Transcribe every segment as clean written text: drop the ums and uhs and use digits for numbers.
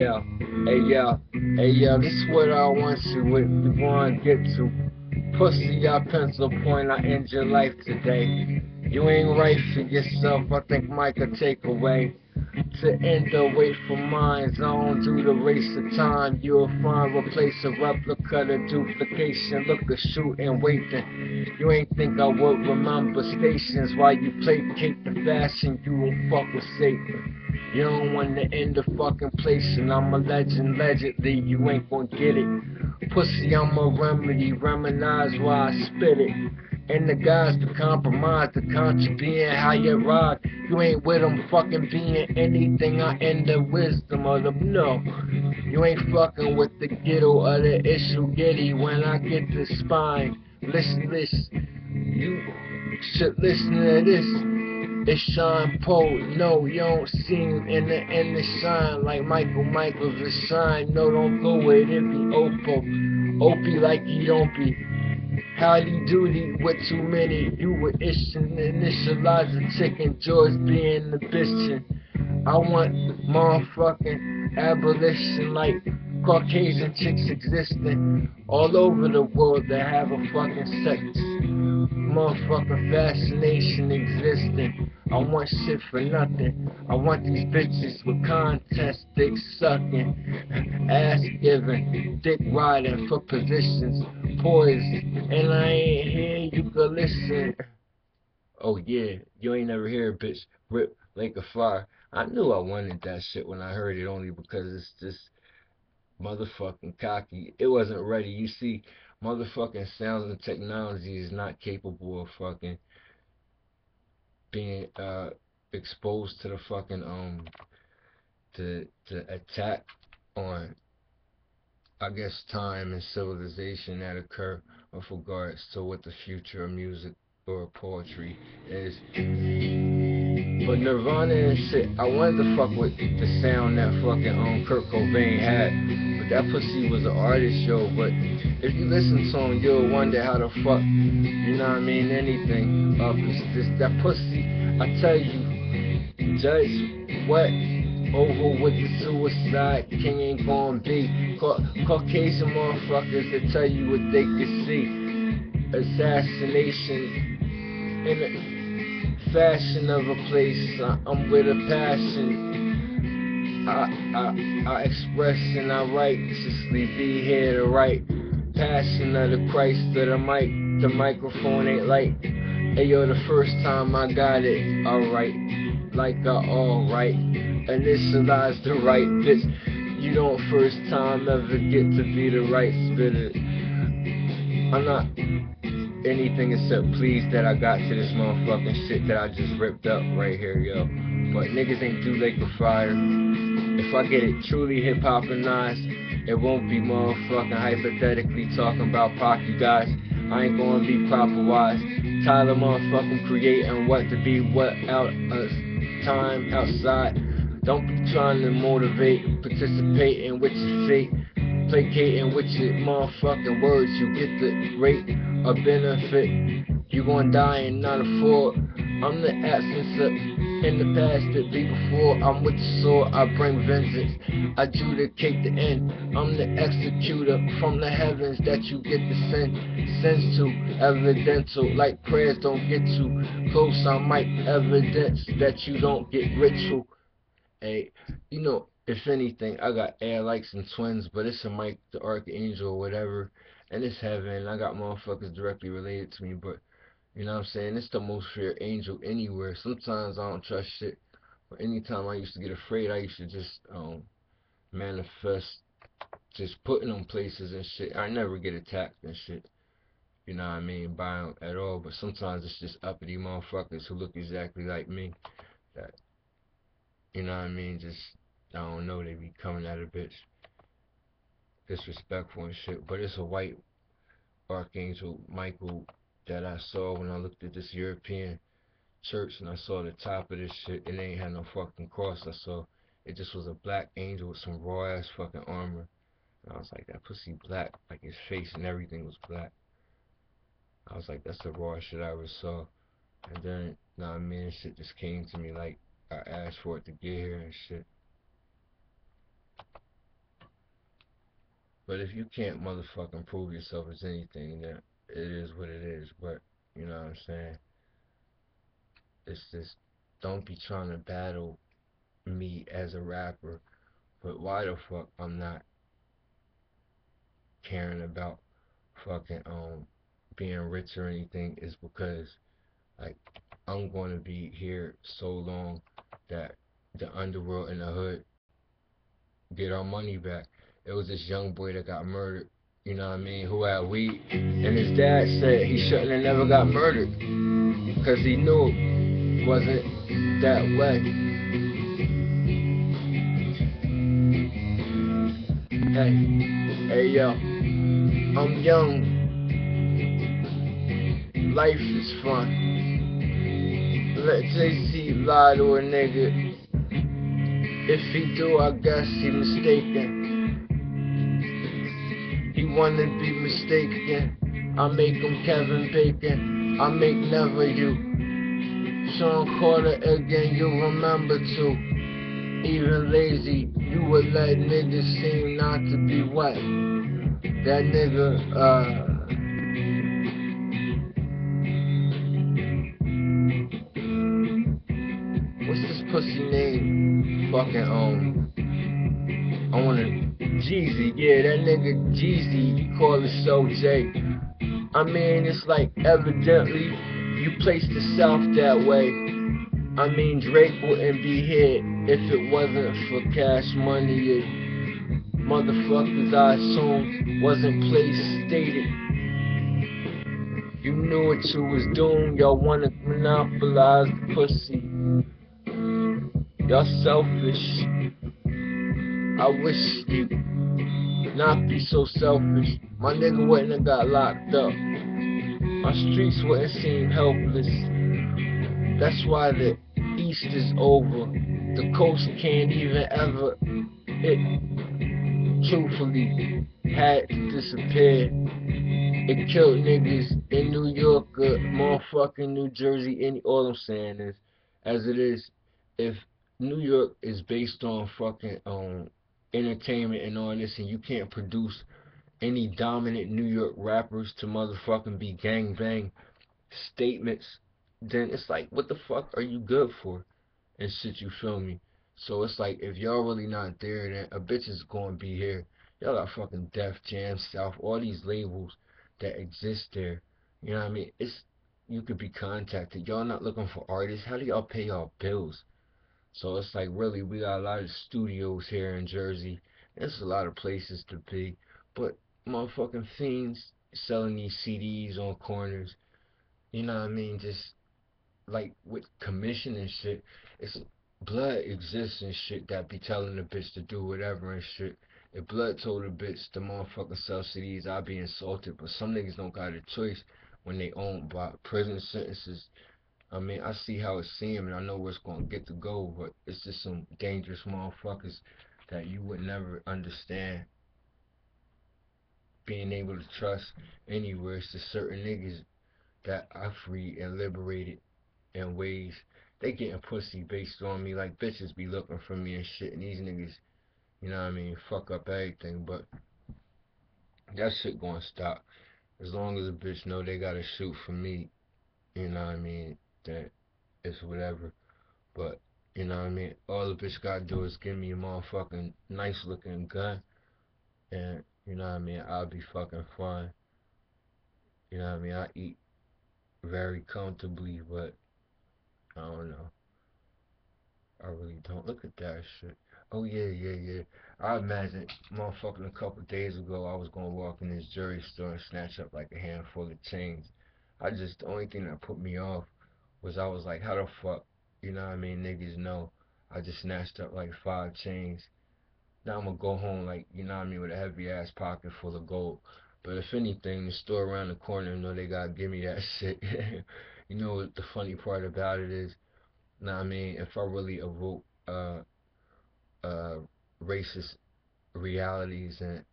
Yeah, hey, this is what I want you want to get to. Pussy, I pencil point, I end your life today. You ain't right for yourself, I think Mike could take away. To end the wait for mine, zone do the race of time. You'll find replace a replica, the duplication. Look a shoot and waiting. You ain't think I would remember stations while you placate the fashion. You won't fuck with Satan. You don't want to end the fucking place, and I'm a legend, allegedly. You ain't gonna get it. Pussy, I'm a remedy, reminisce while I spit it. And the guys to compromise, the country being how you ride. You ain't with them fucking being anything. I end the wisdom of them. No, you ain't fucking with the ghetto or the issue giddy when I get the spine. Listen, you should listen to this. It's Sean Poe. No, you don't see him in the shine like Michael's the shine. No, don't go with it. Be Oppo. Opie like you don't be. Howdy doody with too many. You were ishing, initialize the chicken. George being the bitchin'. I want motherfucking abolition like Caucasian chicks existing all over the world that have a fucking sex. Motherfucking fascination existing. I want shit for nothing. I want these bitches with contest, dick sucking, ass giving, dick riding for positions, poised. And I ain't here, you could listen. Oh yeah, you ain't never hear a bitch rip like a fire. I knew I wanted that shit when I heard it only because it's just motherfucking cocky. It wasn't ready. You see, motherfucking sounds and technology is not capable of fucking being exposed to the fucking to attack on I guess time and civilization that occur with regards to what the future of music or poetry is. But Nirvana and shit, I wanted to fuck with the sound that fucking Kurt Cobain had. But that pussy was an artist, yo. But if you listen to him, you'll wonder how the fuck, you know what I mean, anything. Cause that pussy, I tell you, Judge, what? Over with the suicide king ain't gonna be. Caucasian motherfuckers that tell you what they can see. Assassination in the fashion of a place. I'm with a passion. I express and I righteously be here to write. Passion of the Christ of the mic. The microphone ain't light. Hey yo, the first time I got it, alright. Like I alright. Initialize the right bitch. You don't first time ever get to be the right spitter. I'm not anything except pleased that I got to this motherfucking shit that I just ripped up right here, yo. But niggas ain't do Lake of Fire. If I get it truly hip hopanized, it won't be motherfucking hypothetically talking about Pac, you guys. I ain't gonna be proper wise. Tyler motherfucking creating what to be what out of time outside. Don't be trying to motivate, participating with your fate, placating with your motherfucking words. You get the rate of benefit. You gon' die and not afford. I'm the absence of in the past that be before. I'm with the sword, I bring vengeance. I adjudicate the end. I'm the executor from the heavens that you get the sense to. Evidential, like prayers don't get too close. I might evidence that you don't get ritual. Hey, you know, if anything, I got air likes and twins, but it's a Mike the Archangel or whatever, and it's heaven. I got motherfuckers directly related to me, but you know what I'm saying? It's the most feared angel anywhere. Sometimes I don't trust shit, but anytime I used to get afraid, I used to just manifest just putting them places and shit. I never get attacked and shit. You know what I mean? By 'em at all, but sometimes it's just uppity motherfuckers who look exactly like me that you know what I mean? Just I don't know, they be coming at a bitch disrespectful and shit. But it's a white Archangel Michael that I saw when I looked at this European church and I saw the top of this shit. It ain't had no fucking cross. I saw it just was a black angel with some raw ass fucking armor. And I was like, that pussy black, like his face and everything was black. I was like, that's the rawest shit I ever saw. And then, nah, man, shit just came to me like I asked for it to get here and shit. But if you can't motherfucking prove yourself as anything, then it is what it is. But, you know what I'm saying? It's just, don't be trying to battle me as a rapper. But why the fuck I'm not caring about fucking being rich or anything is because like I'm going to be here so long that the underworld and the hood get our money back. It was this young boy that got murdered, you know what I mean, who had weed, and his dad said he shouldn't have never got murdered because he knew it wasn't that way. Hey, hey yo, I'm young, life is fun. Let JC lie to a nigga. If he do, I guess he mistaken. He wanna be mistaken. I make him Kevin Bacon. I make never you. Sean Carter again, you remember too. Even lazy, you would let niggas seem not to be wet. That nigga, what's this pussy name? Fucking, I wanna, Jeezy, yeah, that nigga Jeezy, he call himself J. I mean, it's like evidently you placed the South that way. I mean, Drake wouldn't be here if it wasn't for Cash Money. Motherfuckers, I assume, wasn't place stated. You knew what you was doing. Y'all wanna monopolize the pussy. Y'all selfish. I wish you not be so selfish. My nigga wouldn't have got locked up. My streets wouldn't seem helpless. That's why the East is over. The coast can't even ever. It truthfully had to disappear. It killed niggas in New York, motherfucking New Jersey. All I'm saying is, as it is, if New York is based on fucking entertainment and all this, and you can't produce any dominant New York rappers to motherfucking be gangbang statements, then it's like, what the fuck are you good for? And shit, you feel me? So it's like, if y'all really not there, then a bitch is gonna be here. Y'all got fucking Def Jam, South, all these labels that exist there. You know what I mean? It's, you could be contacted. Y'all not looking for artists. How do y'all pay y'all bills? So it's like, really, we got a lot of studios here in Jersey. There's a lot of places to be. But motherfucking fiends selling these CDs on corners. You know what I mean? Just like with commission and shit, it's blood exists and shit that be telling the bitch to do whatever and shit. If blood told a bitch to motherfucking sell CDs, I'd be insulted. But some niggas don't got a choice when they own by prison sentences. I mean, I see how it seems and I know where it's gonna get to go, but it's just some dangerous motherfuckers that you would never understand being able to trust anywhere. It's just certain niggas that I free and liberated in ways they getting pussy based on me. Like bitches be looking for me and shit, and these niggas, you know what I mean, fuck up everything. But that shit gonna stop as long as a bitch know they gotta shoot for me. You know what I mean? Then it's whatever. But you know what I mean? All the bitch gotta do is give me a motherfucking nice looking gun, and you know what I mean? I'll be fucking fine. You know what I mean? I eat very comfortably, but I don't know. I really don't. Look at that shit. Oh yeah, yeah, yeah. I imagine, motherfucking, a couple days ago, I was gonna walk in this jewelry store and snatch up like a handful of chains. The only thing that put me off was I was like, how the fuck, you know what I mean, niggas know I just snatched up like 5 chains. Now I'm gonna go home like, you know what I mean, with a heavy ass pocket full of gold. But if anything, the store around the corner, you know, they gotta give me that shit. You know what the funny part about it is? Know what I mean, if I really evoke uh, racist realities and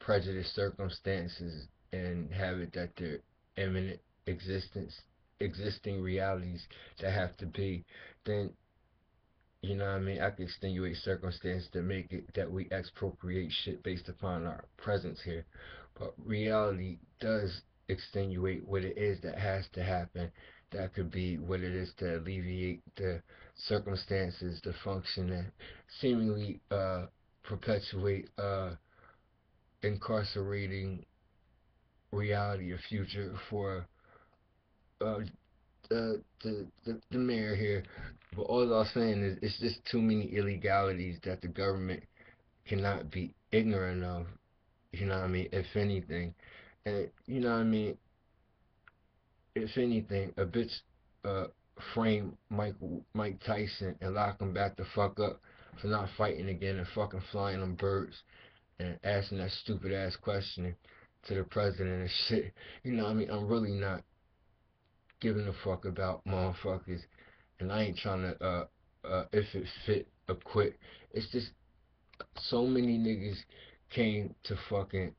prejudiced circumstances and have it that they're imminent existing realities that have to be, then You know what I mean? I can extenuate circumstance to make it that we expropriate shit based upon our presence here. But reality does extenuate what it is that has to happen. That could be what it is to alleviate the circumstances, the function, and seemingly perpetuate incarcerating reality, a future for uh, the mayor here. But all I'm saying is it's just too many illegalities that the government cannot be ignorant of. You know what I mean? If anything, and you know what I mean. If anything, a bitch uh frame Mike Tyson and lock him back the fuck up for not fighting again and fucking flying them birds and asking that stupid ass question to the president and shit. You know what I mean? I'm really not giving a fuck about motherfuckers, and I ain't trying to if it fit or quit. It's just so many niggas came to fucking,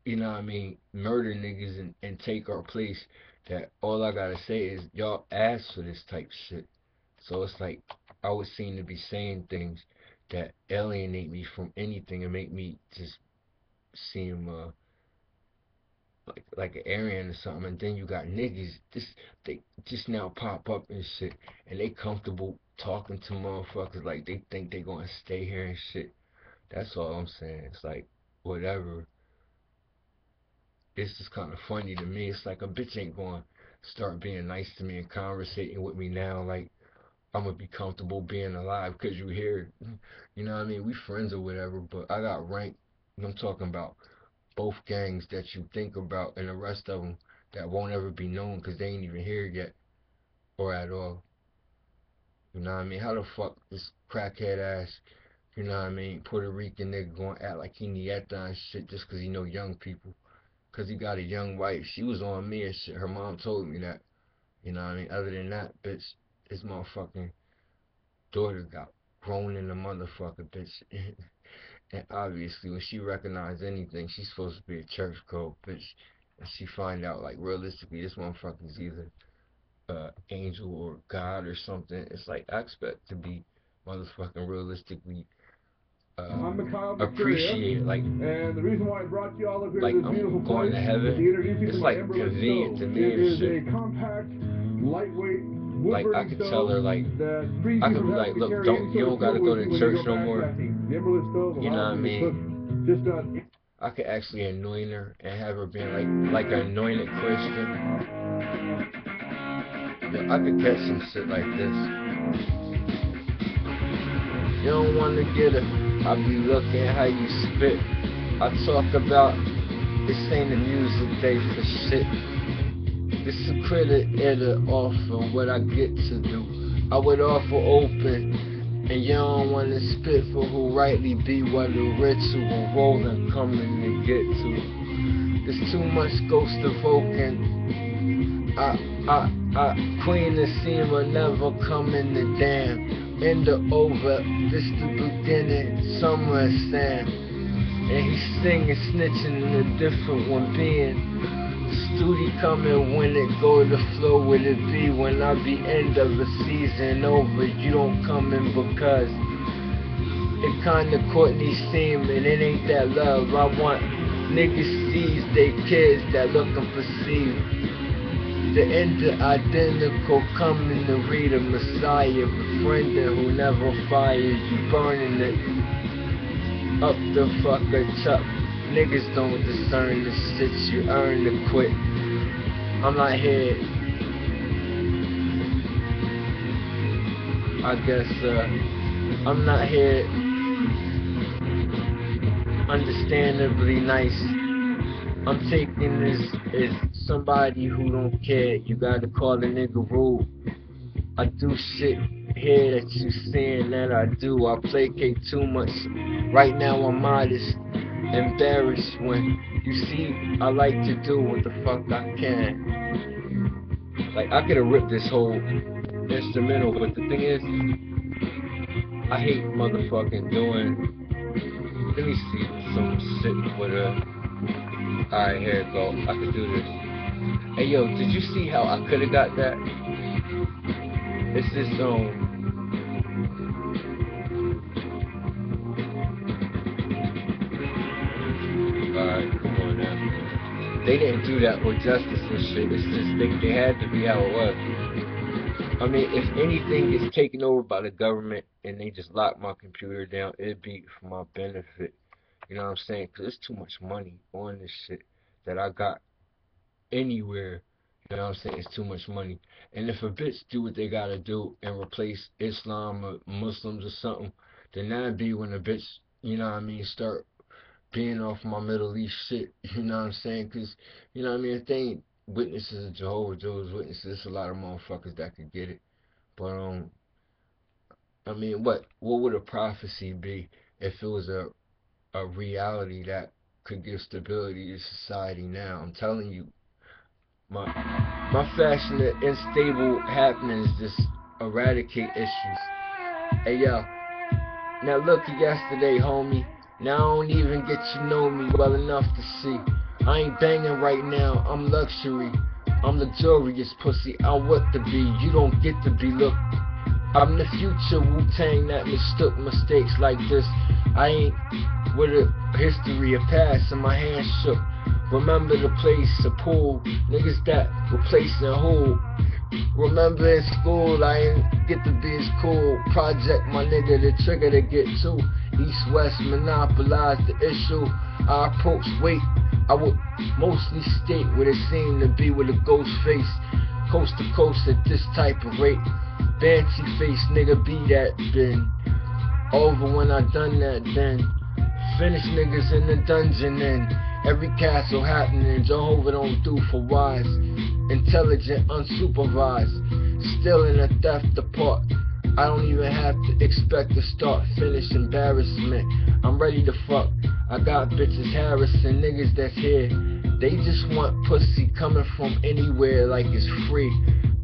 you know what I mean, murder niggas and take our place, that all I gotta say is y'all asked for this type shit. So it's like I would seem to be saying things that alienate me from anything and make me just seem like an Aryan or something, and then you got niggas they just now pop up and shit, and they comfortable talking to motherfuckers like they think they gonna stay here and shit. That's all I'm saying. It's like whatever. It's just kind of funny to me. It's like a bitch ain't gonna start being nice to me and conversating with me now. Like I'm gonna be comfortable being alive because you here. You know what I mean? We friends or whatever, but I got rank. I'm talking about both gangs that you think about and the rest of them that won't ever be known because they ain't even here yet or at all. You know what I mean? How the fuck this crackhead ass, you know what I mean, Puerto Rican nigga gonna act like he nieta and shit just because he know young people? Because he got a young wife. She was on me and shit. Her mom told me that. You know what I mean? Other than that, bitch, his motherfucking daughter got grown in the motherfucker, bitch. And obviously, when she recognized anything, she's supposed to be a church girl, bitch. And she find out, like, realistically, this motherfucker's either angel or God or something. It's like, I expect to be motherfucking realistically appreciated. Like, and the reason why I brought you all up here like to this beautiful I'm going place to is to heaven. introduce you It's to my like Emberless convenient stove. to me It and is shit. a compact, lightweight, Like I wood-burning could tell stove her, like that frees I you could from be having like, to look, carry any you sort of don't gotta fuel go with to you when you church go no more. backpacking. The Emberless stove You know what allows I me to cook mean? just about. I could actually anoint her and have her being like an anointed Christian. Yeah, I could catch some shit like this. You don't wanna get it. I be looking how you spit. I talk about this ain't a music day for shit. This is a credit it'll offer what I get to do. I would offer open, and you don't wanna spit for who rightly be what the ritual rolling coming to get to. There's too much ghost evoking. Queen of Sema never coming to damn. End the over, this the beginning, somewhere Sam. And he's singing, snitching in a different one being. Studi coming when it go to flow, will it be when I be end of the season over? You don't come in because it kinda caught me seeming, it ain't that love. I want niggas seize they kids that looking for seed. The end of identical coming to read a messiah, befriending who never fires you, burning it up the fucker chuck. Niggas don't discern the shit you earn to quit. I'm not here, I guess, I'm not here understandably nice. I'm taking this as somebody who don't care. You gotta call a nigga rude. I do shit here that you seeing that I do. I placate too much. Right now I'm modest, embarrassed when you see I like to do what the fuck I can. Like I could have ripped this whole instrumental, but the thing is, I hate motherfucking doing. Let me see some shit with a. Alright, here it go. I could do this. Hey yo, did you see how I could have got that? It's this alright, come on now. They didn't do that with justice and shit. It's just they had to be how it was. I mean, if anything gets taken over by the government and they just lock my computer down, it'd be for my benefit. You know what I'm saying? Because there's too much money on this shit that I got anywhere. You know what I'm saying? It's too much money. And if a bitch do what they gotta do and replace Islam or Muslims or something, then that'd be when a bitch, you know what I mean, start being off my Middle East shit. You know what I'm saying? Because, you know what I mean, if they ain't witnesses of Jehovah's Witnesses, there's a lot of motherfuckers that could get it. But, I mean, what would a prophecy be if it was a reality that could give stability to society now? I'm telling you, my my fashion of unstable happenings just eradicate issues. Hey yo, now look at yesterday, homie. Now I don't even get you know me well enough to see. I ain't banging right now, I'm luxury. I'm luxurious pussy, I'm what to be. You don't get to be. Look, I'm the future Wu-Tang that mistook mistakes like this. I ain't with a history of past and my hands shook. Remember the place, a pool, niggas that replacing who. Remember in school, I ain't get to be as cool. Project my nigga, the trigger to get to. East-West monopolize the issue. I approach weight, I would mostly state what it seemed to be with a ghost face. Coast to coast at this type of rate. Banshee face nigga be that been over when I done that then. Finish niggas in the dungeon then. Every castle happening, Jehovah don't do for wise. Intelligent, unsupervised. Still in a theft apart. I don't even have to expect to start, finish embarrassment. I'm ready to fuck. I got bitches harassing niggas that's here. They just want pussy coming from anywhere like it's free.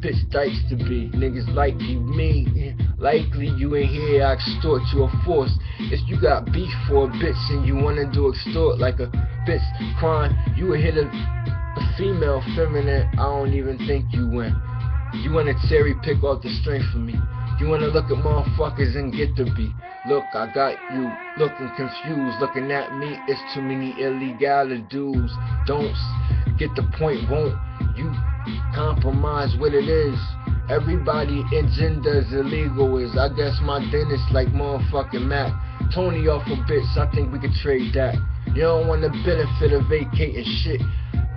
Bitch dykes to be. Niggas like you, me. Likely you ain't here, I extort you a force. If you got beef for a bitch and you wanna do extort like a bitch crime, you would hit a female feminine, I don't even think you win. You wanna cherry pick off the strength of me. You wanna look at motherfuckers and get to be. Look, I got you looking confused, looking at me, it's too many illegal dudes. Don't get the point, won't you compromise what it is? Everybody in gender is illegal is. I guess my dentist like motherfucking Mac. Tony off a bitch, I think we could trade that. You don't want the benefit of vacating shit.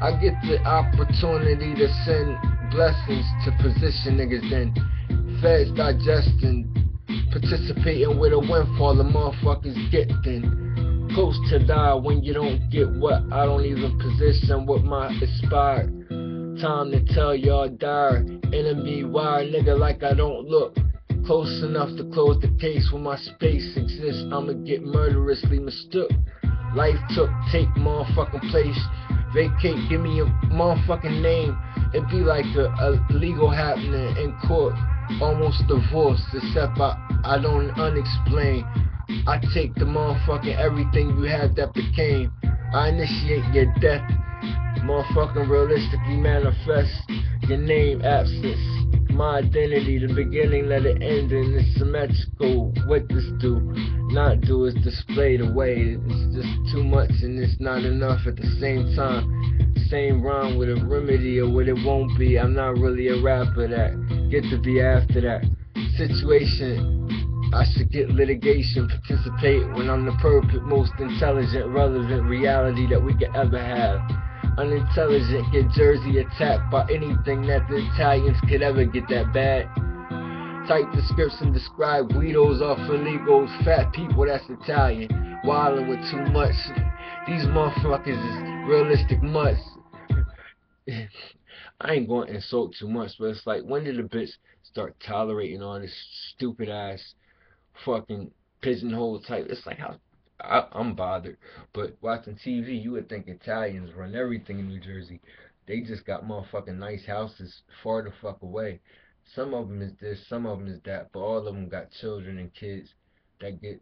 I get the opportunity to send blessings to position niggas then. Feds digesting, participating with a windfall the motherfuckers get then. Close to die when you don't get what I don't even position with my aspired. Time to tell y'all dire. Enemy wire nigga like I don't look close enough to close the case when my space exists. I'ma get murderously mistook. Life took, take motherfucking place. Vacate, give me a motherfucking name. It be like a legal happening in court. Almost divorced, except I don't unexplain. I take the motherfucking everything you had that became. I initiate your death. Motherfucking realistically manifest your name, absence, my identity, the beginning, let it end, and it's symmetrical. What this do, not do, is display the way. It's just too much and it's not enough at the same time. Same rhyme with a remedy or what it won't be. I'm not really a rapper that get to be after that situation. I should get litigation, participate when I'm the perfect, most intelligent, relevant reality that we could ever have. Unintelligent, get Jersey attacked by anything that the Italians could ever get that bad. Type description, describe Guidos off illegals, fat people, that's Italian. Wildin' with too much. These motherfuckers is realistic mutts. I ain't going to insult too much, but it's like, when did a bitch start tolerating all this stupid ass fucking pigeonhole type? It's like, how I'm bothered. But watching TV, you would think Italians run everything in New Jersey. They just got motherfucking nice houses far the fuck away. Some of them is this, some of them is that, but all of them got children and kids that get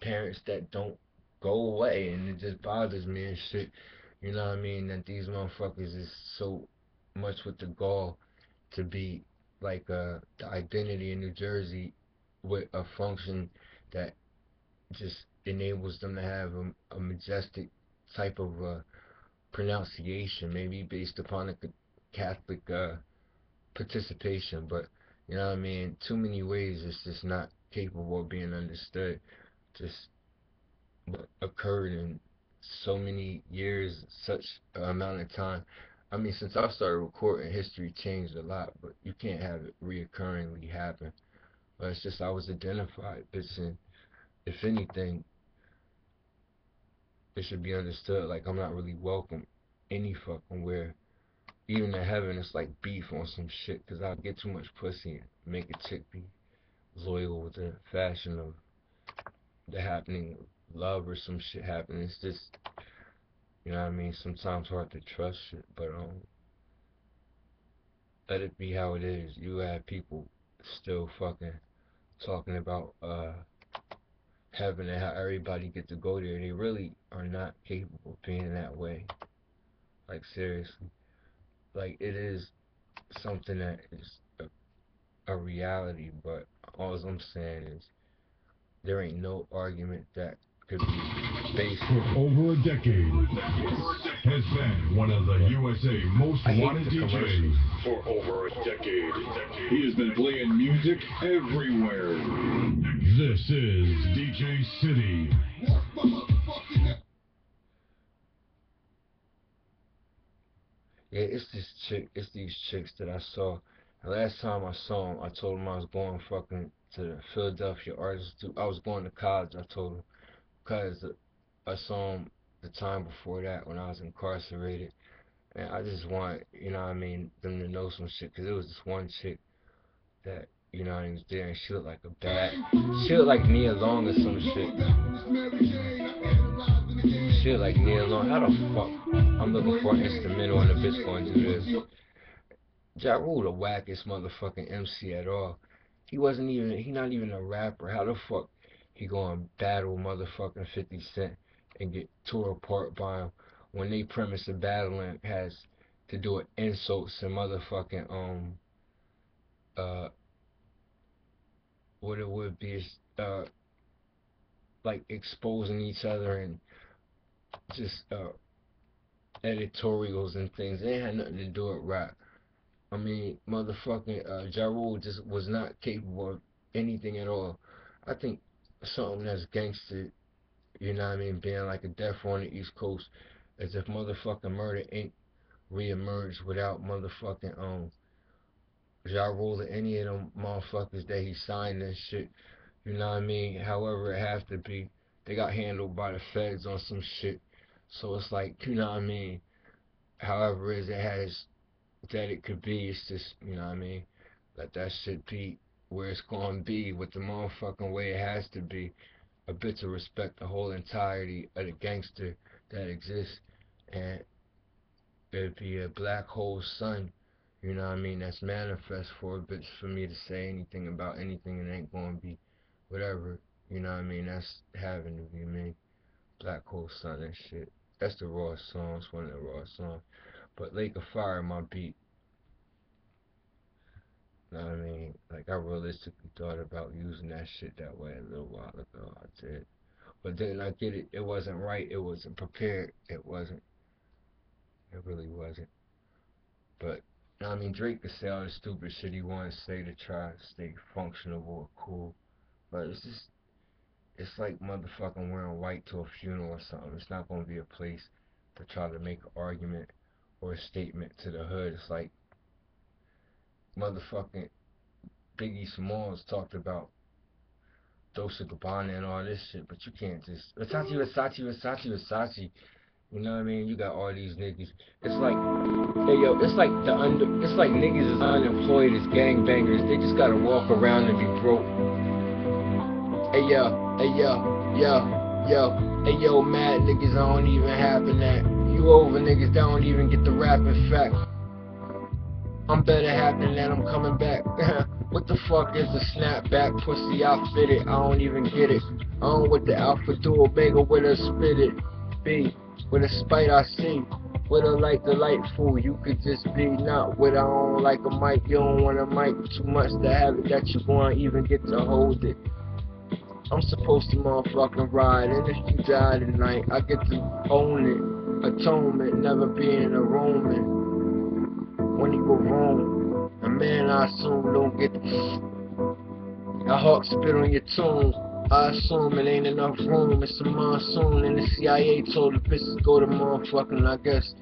parents that don't go away, and it just bothers me and shit. You know what I mean? That these motherfuckers is so much with the gall to be the identity in New Jersey with a function that just enables them to have a majestic type of pronunciation, maybe based upon a Catholic participation, but you know what I mean. Too many ways it's just not capable of being understood. Just what occurred in so many years, such amount of time. I mean, since I started recording, history changed a lot, but you can't have it reoccurringly happen. But it's just I was identified. It's in, if anything, it should be understood like I'm not really welcome any fucking where. Even in heaven, it's like beef on some shit, cause I'll get too much pussy and make a chick be loyal with the fashion of the happening love or some shit happening. It's just, you know what I mean, sometimes hard to trust shit, but let it be how it is. You have people still fucking talking about heaven and how everybody get to go there. They really are not capable of being that way. Like seriously. Like it is something that is a reality, but all I'm saying is there ain't no argument that could be based. For over a decade, has been one of the USA most wanted DJs. For over a decade, he has been playing music everywhere. This is DJ City. Yeah, it's these chicks that I saw. The last time I saw them, I told them I was going fucking to the Philadelphia Art Institute. I was going to college, I told them, because I saw them the time before that when I was incarcerated. And I just want, you know what I mean, them to know some shit, because there was this one chick that, you know, I was there, and she looked like she looked like Nia Long or some shit. She looked like Nia Long. How the fuck? I'm looking for an instrumental and a bitch going to do this. Ja Rule the wackest motherfucking MC at all. He not even a rapper. How the fuck he gonna battle motherfucking 50 Cent and get tore apart by him when they premise of battling has to do with insults and motherfucking what it would be is like exposing each other and just editorials and things. They had nothing to do with rap. I mean, motherfucking Ja Rule just was not capable of anything at all. I think something that's gangster, you know what I mean, being like a death row on the East Coast, as if motherfucking Murder Inc. reemerged without motherfucking Ja Rule or any of them motherfuckers that he signed and shit. You know what I mean? However it have to be, they got handled by the feds on some shit. So it's like, you know what I mean? However it has that it could be, it's just, you know what I mean? Let that shit be where it's gonna be with the motherfucking way it has to be. A bit to respect the whole entirety of the gangster that exists. And it'd be a black hole sun, you know what I mean, that's manifest for a bitch for me to say anything about anything. It ain't gonna be whatever, you know what I mean, that's having to be me. Black hole sun and shit. That's the raw song, it's one of the raw songs. But Lake of Fire, my beat. You know what I mean? Like I realistically thought about using that shit that way a little while ago. I did. But then I get it, it wasn't right, it wasn't prepared, it really wasn't. But I mean, Drake could say all the stupid shit he wants to say to try to stay functional or cool. But it's like motherfucking wearing white to a funeral or something. It's not gonna be a place to try to make an argument or a statement to the hood. It's like motherfucking Biggie Smalls talked about Dolce Gabbana and all this shit, but you can't just Versace. You know what I mean? You got all these niggas. It's like, hey yo, it's like it's like niggas is unemployed as gangbangers. They just gotta walk around and be broke. Hey yo, mad niggas, I don't even happen that. You over niggas that don't even get the rap in fact. I'm better happening than I'm coming back. What the fuck is the snapback pussy? I fit it, I don't even get it. I don't with the Alpha do Omega with a spit it. B, with a spite I see. With a light delightful, you could just be not with I don't like a mic. You don't want a mic too much to have it that you won't even get to hold it. I'm supposed to motherfucking ride, and if you die tonight, I get to own it. Atonement, never being a Roman. When you go wrong, a man I assume don't get a hawk spit on your tomb. I assume it ain't enough room. It's a monsoon, and the CIA told the bitches go to motherfucking, I guess,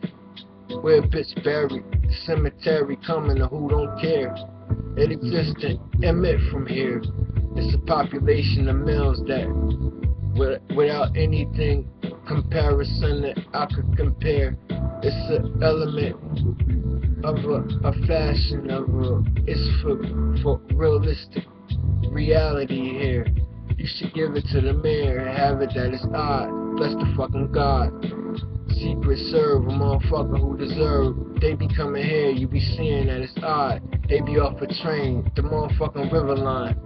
where a bitch buried. The cemetery coming to who don't care. It exists to emit from here. It's a population of males that, without anything comparison that I could compare, it's an element of a fashion of a, it's for realistic reality here. You should give it to the mayor and have it that it's odd. Bless the fucking God. Secret serve a motherfucker who deserve. They be coming here, you be seeing that it's odd. They be off a train, the motherfucking river line.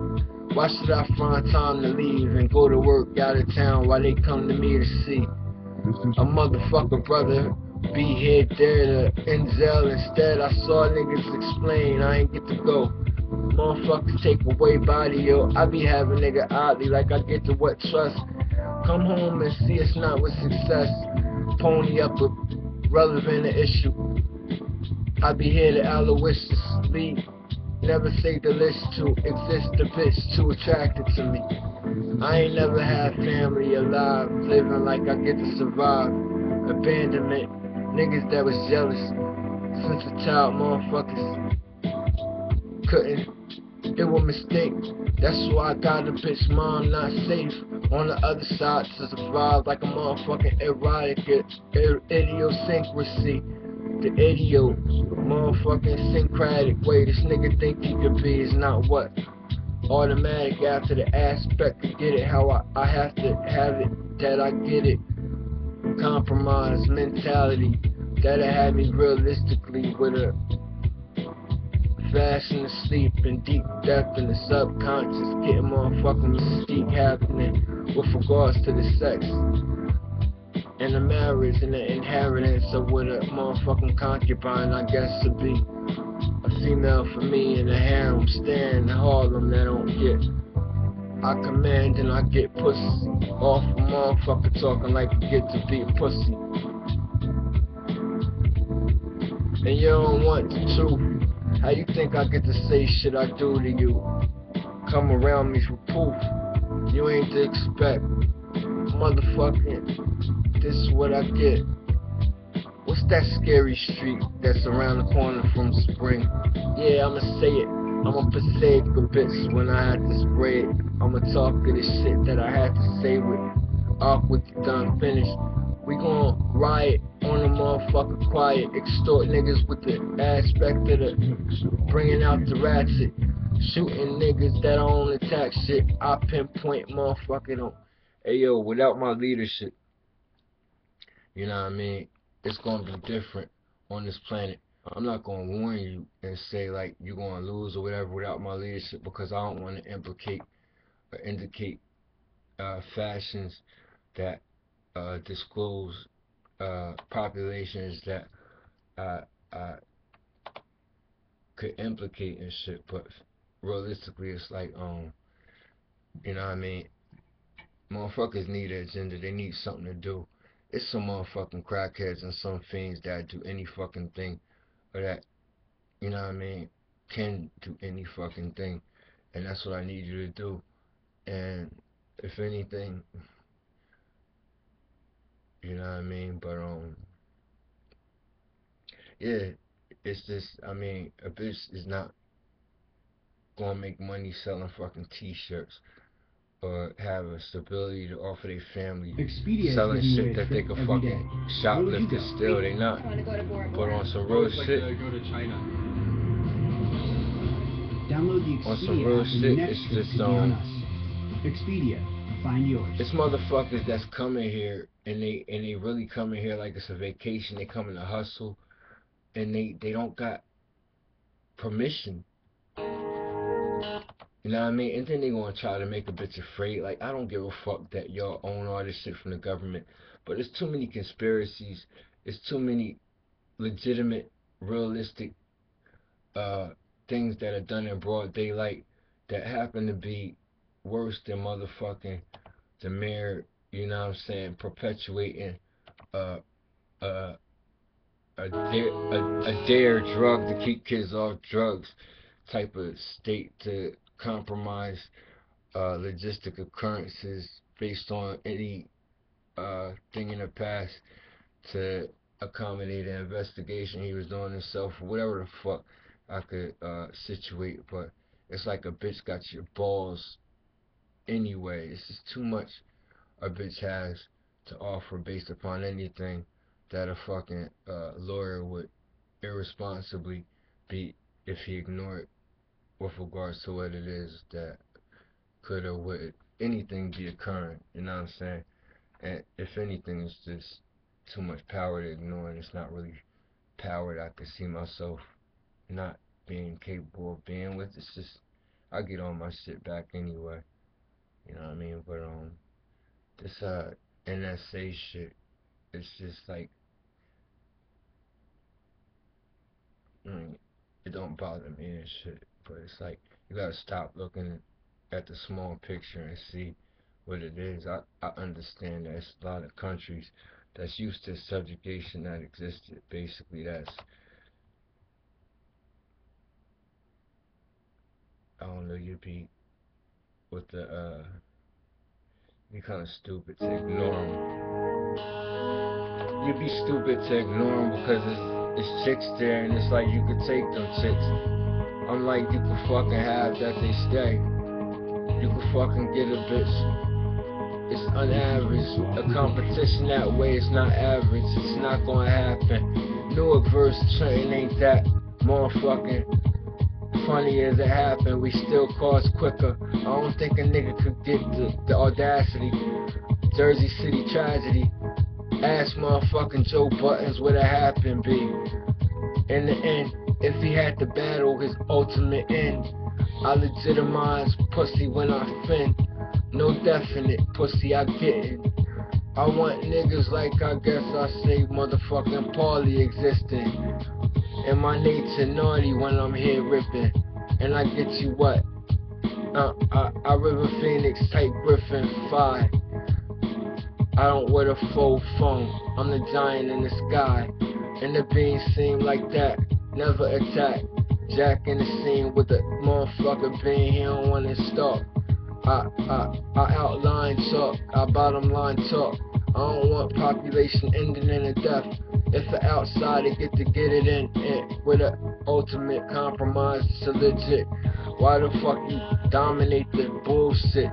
Why should I find time to leave and go to work out of town while they come to me to see a motherfucker brother be here, there to Enzel instead? I saw niggas explain, I ain't get to go. Motherfuckers take away body, yo. I be having nigga oddly like I get to what trust. Come home and see it's not with success. Pony up a relevant issue. I be here to aloysiously never say the list to exist. The bitch too attracted to me. I ain't never had family alive, living like I get to survive. Abandonment, niggas that was jealous since a child, motherfuckers couldn't. It was a mistake. That's why I got a bitch mom not safe on the other side to survive like a motherfucking erotic idiosyncrasy. The idiot motherfucking syncretic way this nigga think he could be is not what automatic after the aspect to get it how I have to have it that I get it. Compromise mentality that'll have me realistically with a fashion asleep in deep depth in the subconscious, getting motherfucking mystique happening with regards to the sex and the marriage and the inheritance of what a motherfucking concubine I guess to be. A female for me in a harem, staring in Harlem that don't get. I command and I get pussy off a motherfucker talking like you get to be a pussy. And you don't want the truth. How you think I get to say shit I do to you? Come around me for proof. You ain't to expect. Motherfucking, this is what I get. What's that scary street that's around the corner from Spring? Yeah, I'ma say it. I'ma forsake a bitch when I had to spray it. I'ma talk of the shit that I had to say with awkward done finished. We gon' riot on the motherfucker quiet, extort niggas with the aspect of the bringing out the ratchet, shooting niggas that don't attack shit. I pinpoint motherfucking on. Hey yo, without my leadership, you know what I mean, it's gonna be different on this planet. I'm not gonna warn you and say like you're gonna lose or whatever without my leadership because I don't want to implicate or indicate fashions that disclose populations that I could implicate and shit, but realistically it's like you know what I mean, motherfuckers need an agenda, they need something to do. It's some motherfucking crackheads and some fiends that do any fucking thing, or that, you know what I mean, can do any fucking thing, and that's what I need you to do. And if anything, you know what I mean, but yeah, it's just, I mean, a bitch is not gonna make money selling fucking t-shirts or have a stability to offer their family Expedia selling is shit that they can fucking shoplift and steal. They not. But on some real shit, Go to China. Download the on some Expedia real app and shit, your next it's trip just could be on us. Expedia, find yours. it's motherfuckers that's coming here and they really coming here like it's a vacation. They coming to hustle and they don't got permission. You know what I mean? And then they gonna try to make a bitch afraid. Like, I don't give a fuck that y'all own all this shit from the government. But it's too many conspiracies. It's too many legitimate, realistic things that are done in broad daylight that happen to be worse than motherfucking the mere, you know what I'm saying, perpetuating uh, uh, a dare drug to keep kids off drugs type of state to compromise logistic occurrences based on any thing in the past to accommodate an investigation he was doing himself, whatever the fuck I could situate. But it's like a bitch got your balls anyway. It's just too much a bitch has to offer based upon anything that a fucking lawyer would irresponsibly be if he ignored with regards to what it is that could or would anything be occurring, you know what I'm saying? And if anything, it's just too much power to ignore, and it's not really power that I could see myself not being capable of being with. It's just, I get all my shit back anyway, you know what I mean? But, this, NSA shit, it's just like, it don't bother me and shit, but it's like, you gotta stop looking at the small picture and see what it is. I understand that it's a lot of countries that's used to subjugation that existed. Basically, that's, I don't know, you'd be with the, be kind of stupid to ignore them. You'd be stupid to ignore them because it's chicks there, and it's like you could take them chicks. I'm like, you can fucking have that they stay. You can fucking get a bitch. It's unaverage. A competition that way is not average. It's not gonna happen. New adverse train ain't that motherfucking funny as it happened. We still cause quicker. I don't think a nigga could get the audacity. Jersey City tragedy. Ask motherfucking Joe Buttons what it happened be. In the end, if he had to battle his ultimate end, I legitimize pussy when I fin. No definite pussy I gettin'. I want niggas like I guess I say motherfucking Paulie existing. And my nature naughty when I'm here ripping. And I get you what? I River Phoenix type Griffin 5. I don't wear the faux foam. I'm the giant in the sky. And the beans seem like that. Never attack. Jack in the scene with the motherfucker bean. He don't wanna stop. I outline talk, I bottom line talk. I don't want population ending in a death. If an outsider get it in with an ultimate compromise, it's a legit. Why the fuck you dominate the bullshit?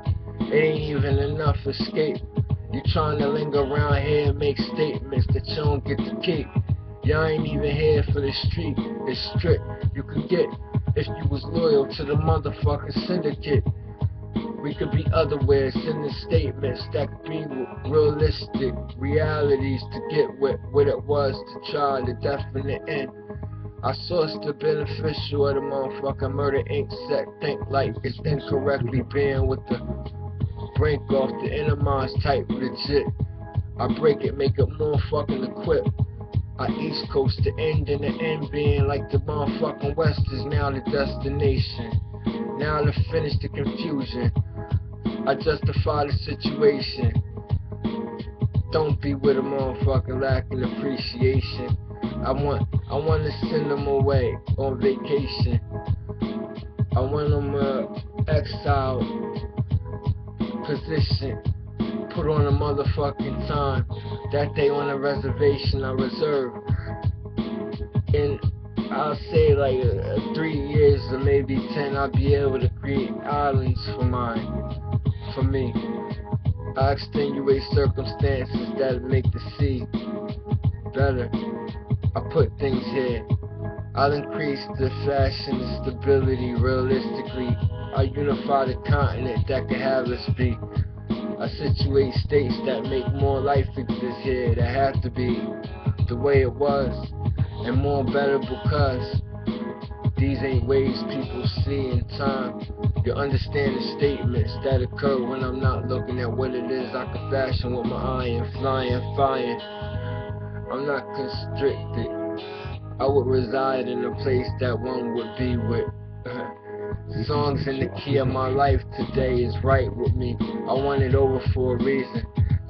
It ain't even enough escape. You trying to linger around here and make statements that you don't get to keep. Y'all ain't even here for the street. It's strict. You could get if you was loyal to the motherfucking syndicate. We could be otherwhere, sending statements that could be realistic realities to get what it was to try the definite end. I sourced the beneficial of the motherfucking Murder Inc. set. Think like it's incorrectly being with the brink off the innermost type legit. I break it, make it more fucking equipped. I East Coast the end and the end being like the motherfucking West is now the destination. Now to finish the confusion, I justify the situation. Don't be with a motherfucker lacking appreciation. I want to send them away on vacation. I want them exiled position. Put on a motherfucking time that they on a reservation I reserve. And I'll say like 3 years or maybe 10, I'll be able to create islands for me. I extenuate circumstances that make the sea better. I put things here. I'll increase the fashion and stability realistically. I unify the continent that can have us be. I situate states that make more life exist here. That have to be the way it was. And more better because these ain't ways people see in time. You understand the statements that occur when I'm not looking at what it is I can fashion with my iron, flying, fire. I'm not constricted. I would reside in a place that one would be with. Songs in the key of my life today is right with me. I want it over for a reason.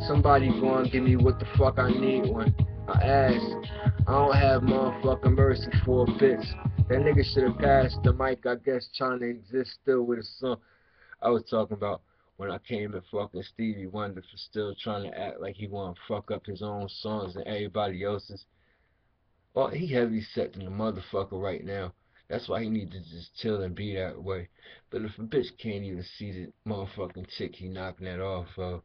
Somebody gonna give me what the fuck I need when I ask. I don't have motherfucking mercy for a bitch. That nigga should've passed the mic, I guess, trying to exist still with a song. I was talking about when I came at fucking Stevie Wonder for still trying to act like he wanna fuck up his own songs and everybody else's. Well, he heavy set than the motherfucker right now. That's why he need to just chill and be that way. But if a bitch can't even see the motherfucking chick he knocking that off of,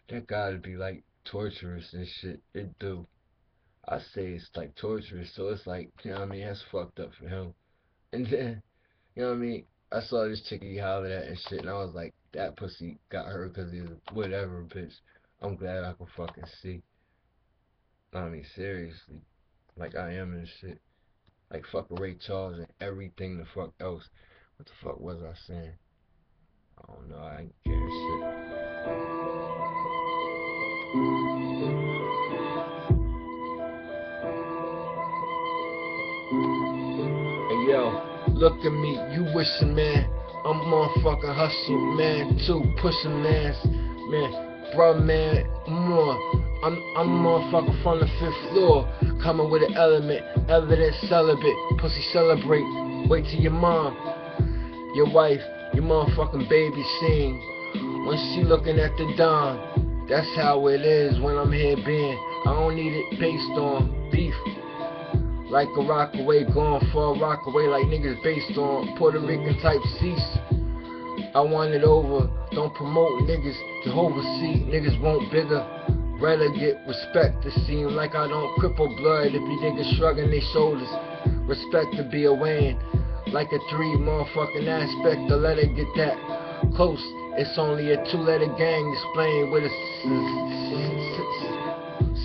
that gotta be like torturous and shit. It do. I say it's like torturous, so it's like, you know what I mean, that's fucked up for him. And then, you know what I mean, I saw this chick he hollered at and shit, and I was like, that pussy got her because he's whatever, bitch. I'm glad I can fucking see. I mean, seriously. Like I am and shit. Like fuck Ray Charles and everything the fuck else. What the fuck was I saying? I don't know, I ain't care shit. Hey yo, look at me, you wishing man, I'm motherfucking hustle man too, pushing mans, man, bruh man, more. I'm motherfucker from the 5th floor, coming with an element, evidence celibate, pussy celebrate, wait till your mom, your wife, your motherfucking baby sing, when she looking at the dawn, that's how it is when I'm here being, I don't need it based on beef, like a rockaway, going for a rockaway like niggas based on Puerto Rican type cease. I want it over, don't promote niggas, Jehovah see, niggas want bigger. Rather get respect to seem like I don't cripple blood if you niggas shrugging their shoulders. Respect to be a weighing, like a 3 motherfucking aspect to let it get that close. It's only a 2-letter gang explained with a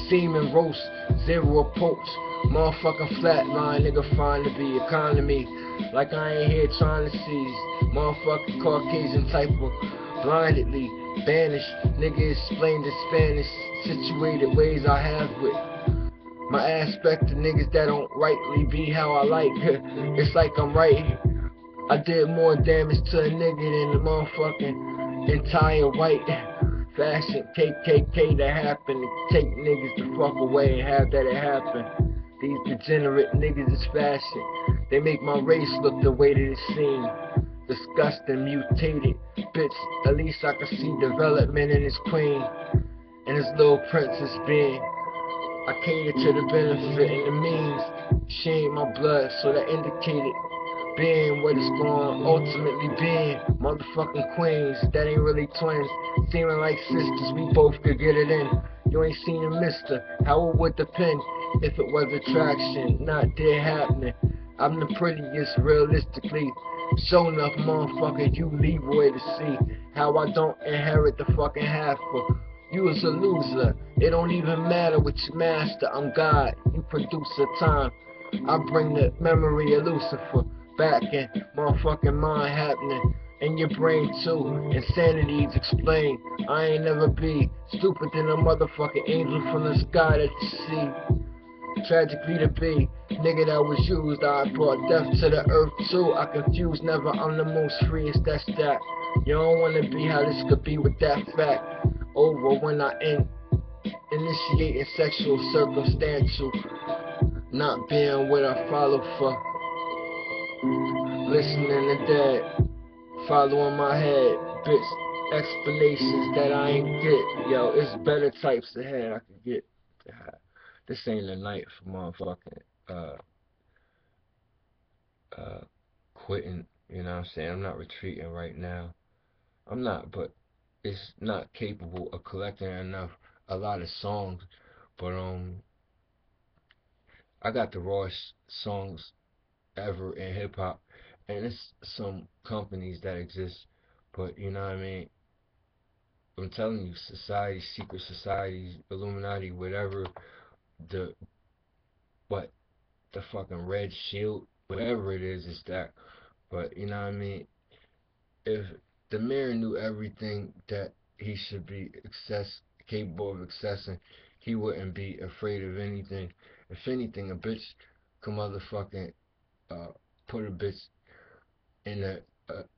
semen roast, 0 approach. Motherfucking flatline, nigga find to be economy. Like I ain't here trying to seize. Motherfucking Caucasian type of blindedly banished. Nigga explained in Spanish, situated ways I have with my aspect to niggas that don't rightly be how I like. It's like I'm right. I did more damage to a nigga than the motherfucking entire white fashion KKK that happened to take niggas the fuck away and have that it happen. These degenerate niggas is fashion. They make my race look the way that it seems. Disgusting, mutated. Bitch, at least I can see development in his queen and his little princess being. I cater to the benefit and the means. She ain't my blood, so that indicated being what it's going ultimately being. Motherfucking queens, that ain't really twins. Seeming like sisters, we both could get it in. You ain't seen a mister, how it would depend if it was attraction, not there happening. I'm the prettiest, realistically. Show enough, motherfucker, you Leroy to see how I don't inherit the fucking half for. You is a loser, it don't even matter what you master. I'm God, you producer time. I bring the memory of Lucifer back in motherfucking mind happening in your brain too. Insanity's explained. I ain't never be stupid than a motherfucking angel from the sky that you see. Tragically to be, nigga that was used, I brought death to the earth too. I confuse never, I'm the most freest, that's that. You don't wanna be how this could be with that fact. Over when I initiating sexual circumstantial, not being what I follow for. Listening to dead, following my head, bitch, explanations that I ain't get. Yo, it's better types ahead I could get. This ain't a night for motherfucking quitting, you know what I'm saying? I'm not retreating right now. I'm not, but it's not capable of collecting enough, a lot of songs. But I got the rawest songs ever in hip hop, and it's some companies that exist, but you know what I mean. I'm telling you, society, secret societies, Illuminati, whatever, the what the fucking red shield, whatever it is that. But you know what I mean. If the mayor knew everything that he should be capable of accessing, he wouldn't be afraid of anything. If anything, a bitch can motherfucking put a bitch in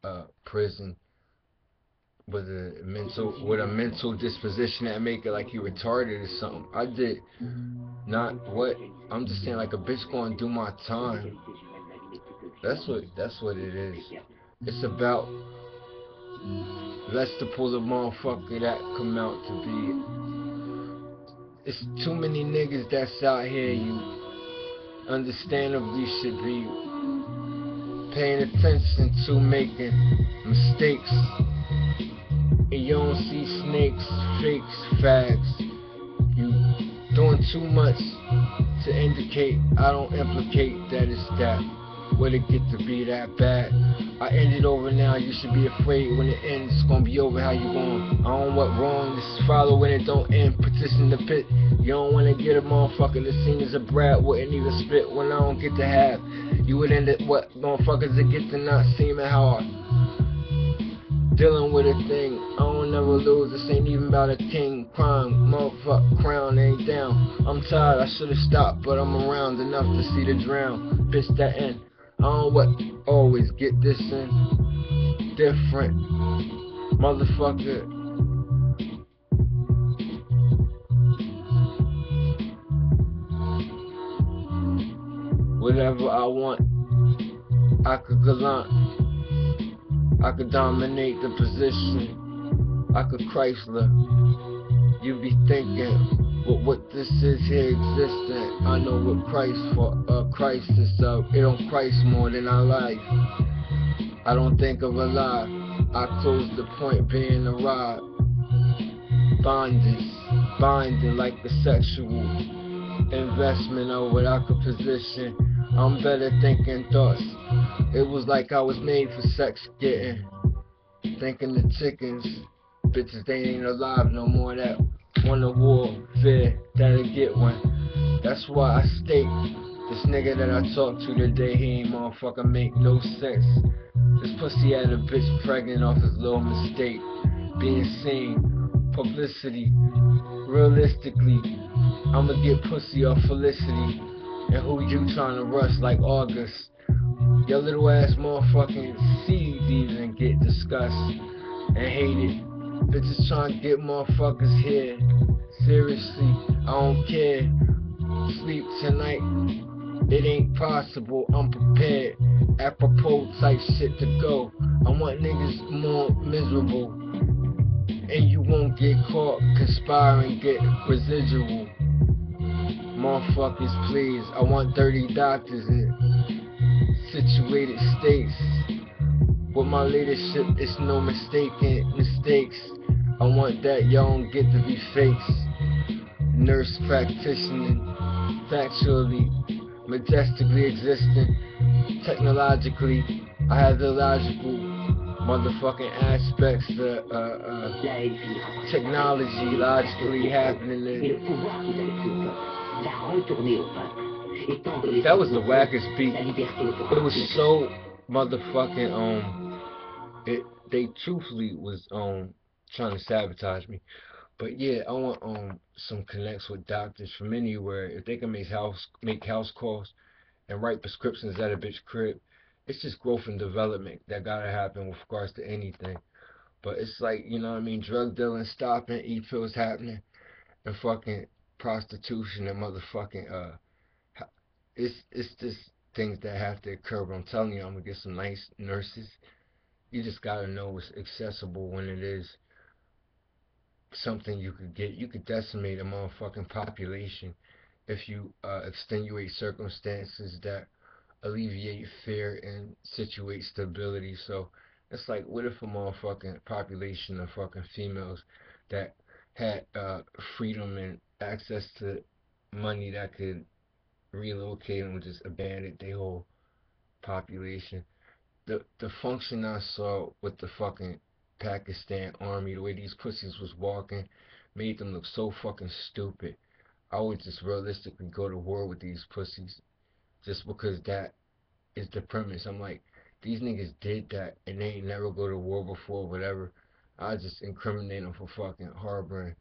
a prison with a mental disposition that make it like you retarded or something. I did not what I'm just saying, like a bitch gonna do my time. That's what it is. It's about less to pull the motherfucker that come out to be. It's too many niggas that's out here you understandably should be paying attention to making mistakes. And you don't see snakes, fakes, fags. You doing too much to indicate I don't implicate that it's that. Would it get to be that bad? I end it over now, you should be afraid when it ends, it's gonna be over how you going. I don't want wrong, this is follow when it don't end, petition the pit. You don't wanna get a motherfucker, the scene is a brat, wouldn't even spit when I don't get to have. You would end it what motherfuckers that get to not seeming hard. Dealing with a thing, I don't never lose, this ain't even about a king. Crime, motherfucker, crown ain't down. I'm tired, I should've stopped, but I'm around enough to see the drown. Bitch, that end. I don't what always get this in different motherfucker. Whatever I want, I could gallant, I could dominate the position, I could Chrysler. You be thinking, but what this is here existent. I know what Christ for a crisis of. It don't Christ more than our life. I don't think of a lie. I close the point being a ride. Binding like the sexual investment of what I could position. I'm better thinking thoughts. It was like I was made for sex getting. Thinking the chickens, bitches they ain't alive no more. That want a war, fear that'll get one. That's why I state this nigga that I talked to today, he ain't motherfucker make no sense. This pussy had a bitch pregnant off his little mistake. Being seen, publicity, realistically, I'ma get pussy off felicity. And who you tryna rush like August? Your little ass motherfucking seeds even get discussed and hated. Bitches trying to get motherfuckers here. Seriously, I don't care. Sleep tonight, it ain't possible. I'm prepared. Apropos type shit to go. I want niggas more miserable. And you won't get caught conspiring, get residual. Motherfuckers, please. I want dirty doctors in situated states. With my leadership, it's no mistaking mistakes. I want that y'all don't get to be fakes. Nurse practitioner, factually, majestically existing. Technologically, I have the logical motherfucking aspects of technology logically happening. That was the wackest beat. It was so motherfucking they truthfully was trying to sabotage me. But yeah, I want some connects with doctors from anywhere. If they can make house calls and write prescriptions at a bitch crib, it's just growth and development that gotta happen with regards to anything. But it's like, you know what I mean, drug dealing stopping, e-pills happening, and fucking prostitution and motherfucking it's just things that have to occur. But I'm telling you, I'm gonna get some nice nurses. You just gotta know it's accessible when it is something you could get. You could decimate a motherfucking population if you extenuate circumstances that alleviate fear and situate stability. So it's like, what if a motherfucking population of fucking females that had freedom and access to money that could relocate and just abandon their whole population? The function I saw with the fucking Pakistan army, the way these pussies was walking, made them look so fucking stupid. I would just realistically go to war with these pussies just because that is the premise. I'm like, these niggas did that and they ain't never go to war before, whatever. I just incriminate them for fucking harboring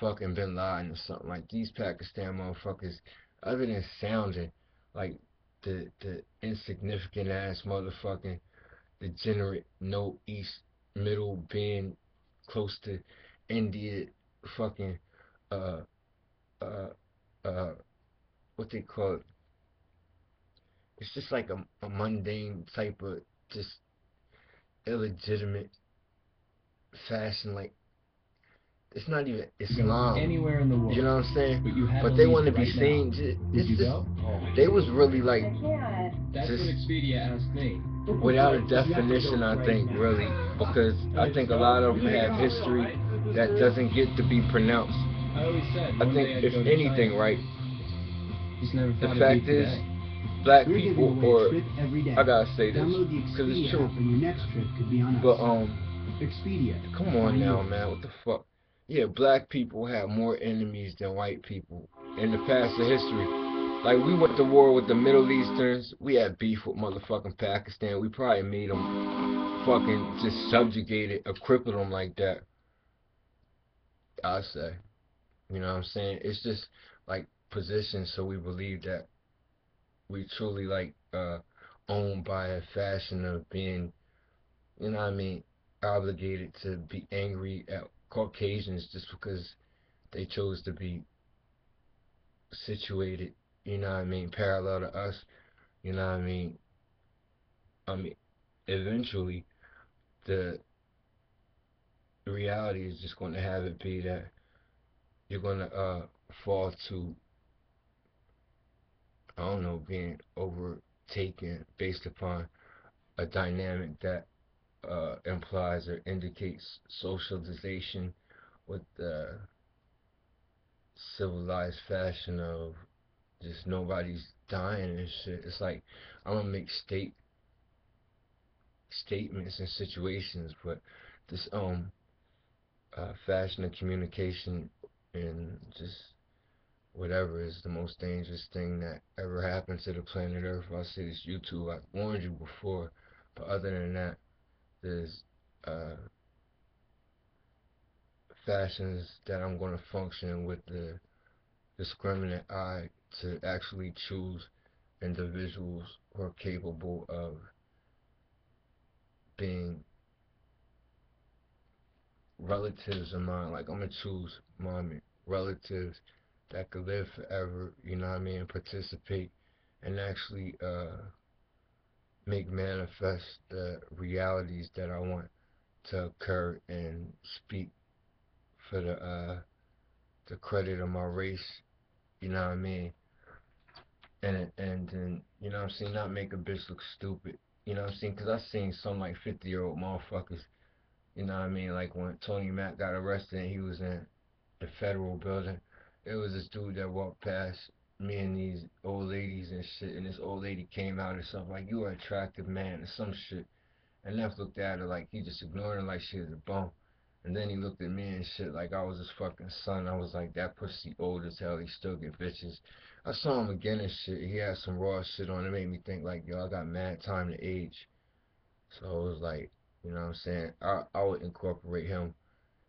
fucking Bin Laden or something. Like, these Pakistan motherfuckers, other than sounding like the insignificant ass motherfucking degenerate no east middle being close to India fucking uh uh uh what they call it. It's just like a mundane type of just illegitimate fashion. Like it's not even Islam. Anywhere in the world. You know what I'm saying? But you had But to they leave want to be right seen. now. It's Would you just go? they was really like That's just what Expedia asked me. without a You have to go definition. I right think now. really because I think a lot of them have history that doesn't get to be pronounced. I always said I one day think I'd if go to anything, China. right, Just never the thought it'd fact be is, today. black We're giving people, away or a trip every day. I gotta say this Download the because it's Expedia true. app and your next trip could be on us. But Expedia. come on Find now, yours. man, what the fuck? Yeah, black people have more enemies than white people in the past of history. Like we went to war with the Middle Easterns. We had beef with motherfucking Pakistan. We probably made them fucking just subjugated or crippled them like that. I say, you know what I'm saying? It's just like position, so we believe that we truly like owned by a fashion of being, you know what I mean, obligated to be angry at Caucasians just because they chose to be situated, you know what I mean, parallel to us, you know what I mean. I mean, eventually the reality is just going to have it be that you're going to fall to, I don't know, being overtaken based upon a dynamic that implies or indicates socialization with the civilized fashion of just nobody's dying and shit. It's like I'm gonna make statements and situations, but this fashion of communication and just whatever is the most dangerous thing that ever happened to the planet Earth. I'll say this YouTube. I warned you before, but other than that, there's uh, fashions that I'm going to function with the discriminant eye to actually choose individuals who are capable of being relatives of mine. Like I'm gonna choose my relatives that could live forever, you know what I mean, and participate and actually make manifest the realities that I want to occur and speak for the credit of my race, you know what I mean? And you know what I'm saying, not make a bitch look stupid, you know what I'm saying? Because I seen some like 50-year-old motherfuckers, you know what I mean? Like when Tony Mack got arrested and he was in the federal building, there was this dude that walked past me and these old ladies and shit, and this old lady came out and stuff like, "You are an attractive man," or some shit. And Neff looked at her like he just ignored her like she was a bum. And then he looked at me and shit like I was his fucking son. I was like, that pussy old as hell, he still get bitches. I saw him again and shit. He had some raw shit on. It made me think like, yo, I got mad time to age. So it was like, you know what I'm saying? I would incorporate him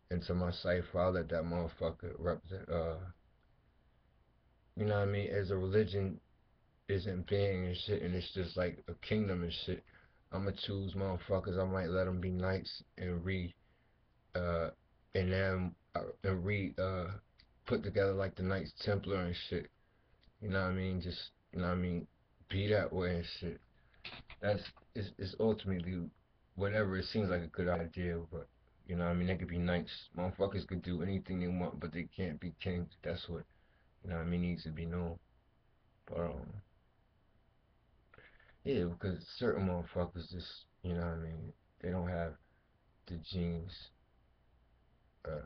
into my cipher. I'll let that motherfucker represent, you know what I mean? As a religion isn't being and shit, and it's just like a kingdom and shit. I'ma choose motherfuckers. I might let them be knights and uh, and then and put together like the Knights Templar and shit. You know what I mean? Just you know what I mean? Be that way and shit. That's it's ultimately whatever. It seems like a good idea, but you know what I mean? They could be knights. Motherfuckers could do anything they want, but they can't be kings. That's what you know what I mean needs to be known. But yeah, because certain motherfuckers just you know what I mean? They don't have the genes. Uh,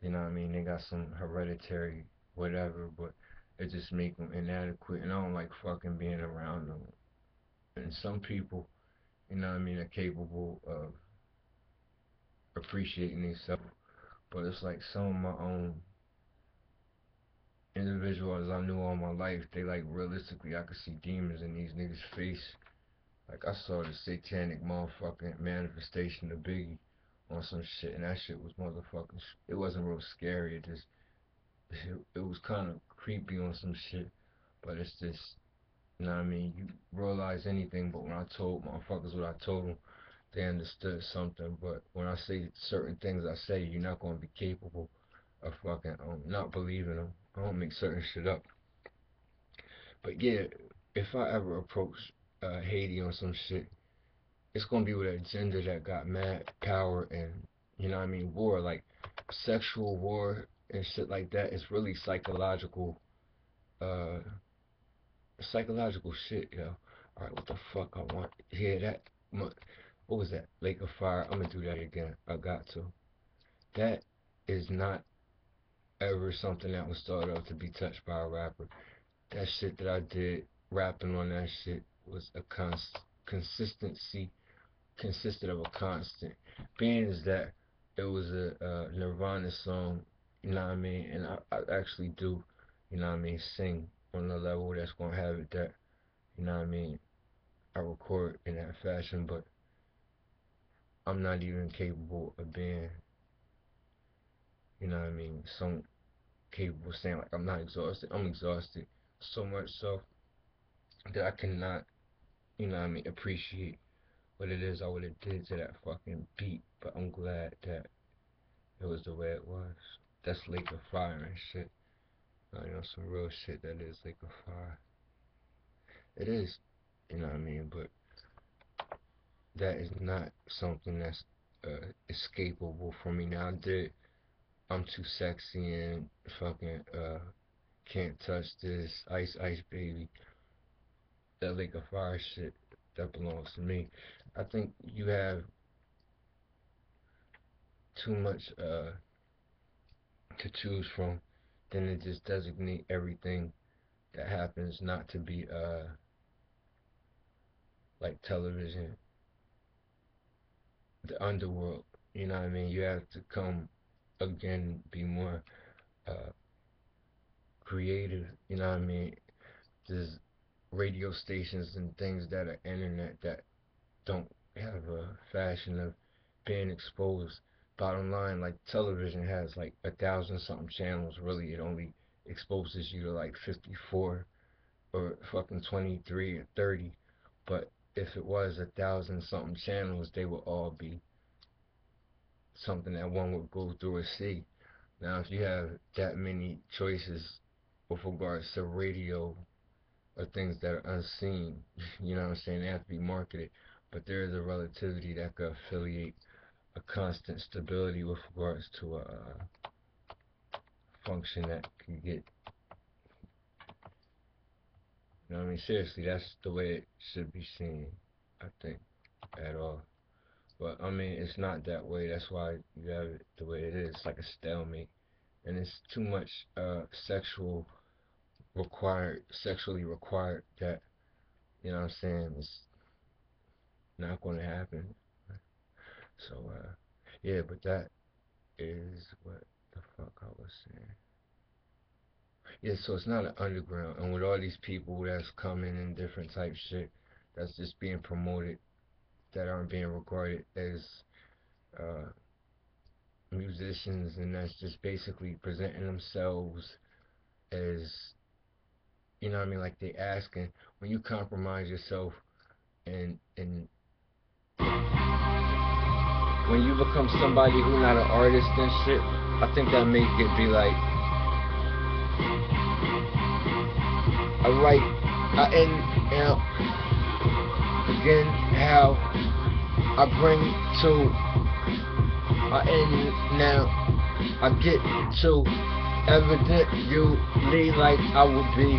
You know what I mean? They got some hereditary whatever, but it just make them inadequate. And I don't like fucking being around them. And some people, you know what I mean, are capable of appreciating themselves. But it's like some of my own individuals I knew all my life, they like realistically, I could see demons in these niggas' face. Like I saw the satanic motherfucking manifestation of Biggie on some shit, and that shit was motherfucking. It wasn't real scary. It was kind of creepy on some shit. But it's just, you know what I mean? You realize anything, but when I told motherfuckers what I told them, they understood something. But when I say certain things I say, you're not going to be capable of fucking not believing them. I don't make certain shit up. But yeah, if I ever approach Haiti on some shit, it's gonna be with an agenda that got mad power and, you know what I mean, war, like sexual war and shit like that. It's really uh psychological shit, yo. Alright, what the fuck I want? Yeah, what was that? Lake of Fire. I'm gonna do that again. I got to. That is not ever something that was thought of to be touched by a rapper. That shit that I did, rapping on that shit, was a consistency, consisted of a constant. Being is that it was a Nirvana song, you know what I mean? And I actually do, you know what I mean, sing on the level that's gonna have it that, you know what I mean, I record in that fashion, but I'm not even capable of being, you know what I mean, so capable of saying like I'm not exhausted. I'm exhausted so much so that I cannot, you know what I mean, appreciate what it is I would have did to that fucking beat. But I'm glad that it was the way it was. That's Lake of Fire and shit. You know, some real shit that is Lake of Fire. It is, you know what I mean, but that is not something that's escapable from me. Now I did I'm too sexy and fucking can't touch this, ice ice baby, that Lake of Fire shit, that belongs to me. I think you have too much to choose from, then it just designate everything that happens not to be like television, the underworld. You know what I mean? You have to come again, be more uh creative. You know what I mean? There's radio stations and things that are internet that don't have a fashion of being exposed. Bottom line, like television has like 1,000 something channels. Really, it only exposes you to like 54 or fucking 23 or 30. But if it was 1,000 something channels, they would all be something that one would go through and see. Now, if you have that many choices with regards to radio or things that are unseen, you know what I'm saying, they have to be marketed. But there is a relativity that could affiliate a constant stability with regards to a function that can get, you know what I mean? Seriously, that's the way it should be seen, I think, at all. But I mean, it's not that way. That's why you have it the way it is. It's like a stalemate, and it's too much sexually required that, you know what I'm saying, it's not going to happen. So yeah, but that is what the fuck I was saying. Yeah, so it's not an underground, and with all these people that's coming in different type shit, that's just being promoted, that aren't being regarded as uh, musicians, and that's just basically presenting themselves as, you know what I mean, like they asking, when you compromise yourself and when you become somebody who's not an artist and shit, I think that make it be like, alright, and now again how I bring to I end now I get to evident you lead like I would be.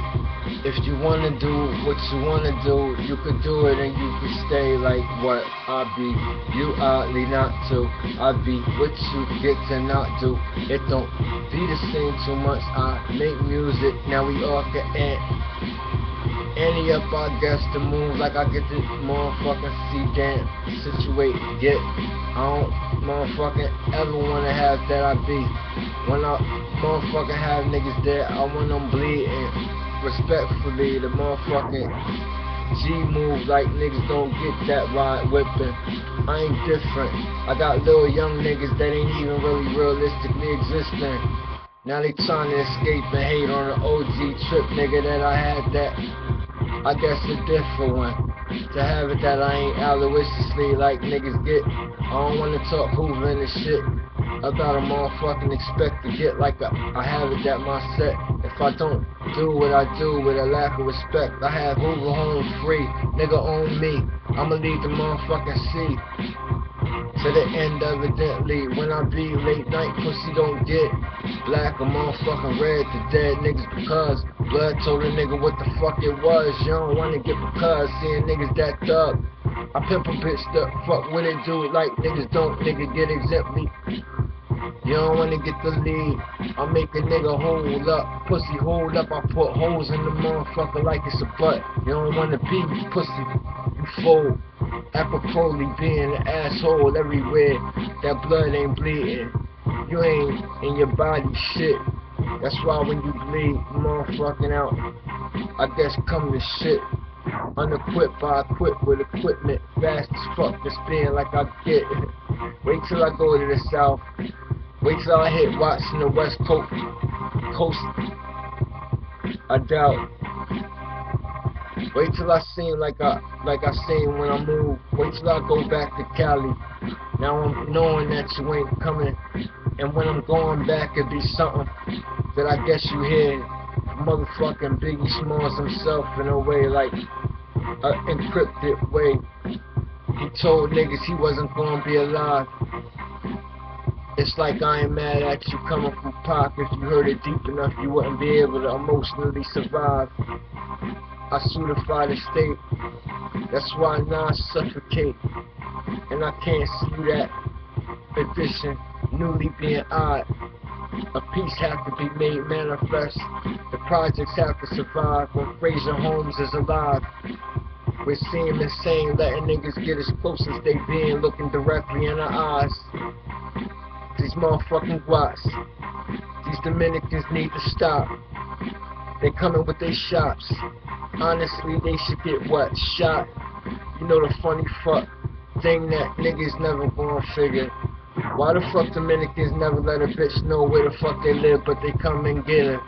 If you wanna do what you wanna do, you could do it and you could stay like what I be. You oddly not to. I be what you get to not do. It don't be the same too much. I make music, now we all can ante up, I guess, the move like I get to motherfucking see damn situate, get. I don't motherfucking ever wanna have that I be. When I motherfucking have niggas there, I want them bleeding. Respectfully, the motherfucking G move like niggas don't get that ride whipping. I ain't different. I got little young niggas that ain't even really realistically existing. Now they trying to escape and hate on the OG trip, nigga, that I had that. I guess a different one. To have it that I ain't altruistically like niggas get. I don't wanna talk hoovering and shit about a motherfucking expect to get like I have it that my set. If I don't do what I do with a lack of respect, I have Hoover home free. Nigga own me. I'ma leave the motherfucking sea to the end evidently. When I be late night, pussy don't get black or motherfucking red to dead niggas because blood told a nigga what the fuck it was. You don't wanna get because seeing niggas that thug. I pimp a bitch to fuck with it, do it like niggas don't, nigga get exemptly. You don't wanna get the lead. I make a nigga hold up, pussy hold up. I put holes in the motherfucker like it's a butt. You don't wanna be pussy, you fold. Apropos being an asshole everywhere. That blood ain't bleeding. You ain't in your body shit. That's why when you bleed, motherfucking out. I guess come to shit. Unequipped, I equip with equipment. Fast as fuck, just being like I get. Wait till I go to the south. Wait till I hit Watson the West Coast. I doubt. Wait till I seem like I seen when I move. Wait till I go back to Cali. Now I'm knowing that you ain't coming. And when I'm going back, it be something that I guess you hear. Motherfucking Biggie Smalls himself in a way, like an encrypted way. He told niggas he wasn't gonna be alive. It's like I ain't mad at you coming from Pac. If you heard it deep enough, you wouldn't be able to emotionally survive. I certify the state. That's why now I suffocate. And I can't see that addition newly being odd. A piece have to be made manifest. The projects have to survive when Fraser Holmes is alive. We seem insane, letting niggas get as close as they been, looking directly in our eyes. These motherfucking guats, these Dominicans need to stop. They coming with their shots. Honestly, they should get what? Shot. You know the funny fuck thing that niggas never gonna figure. Why the fuck Dominicans never let a bitch know where the fuck they live, but they come and get her?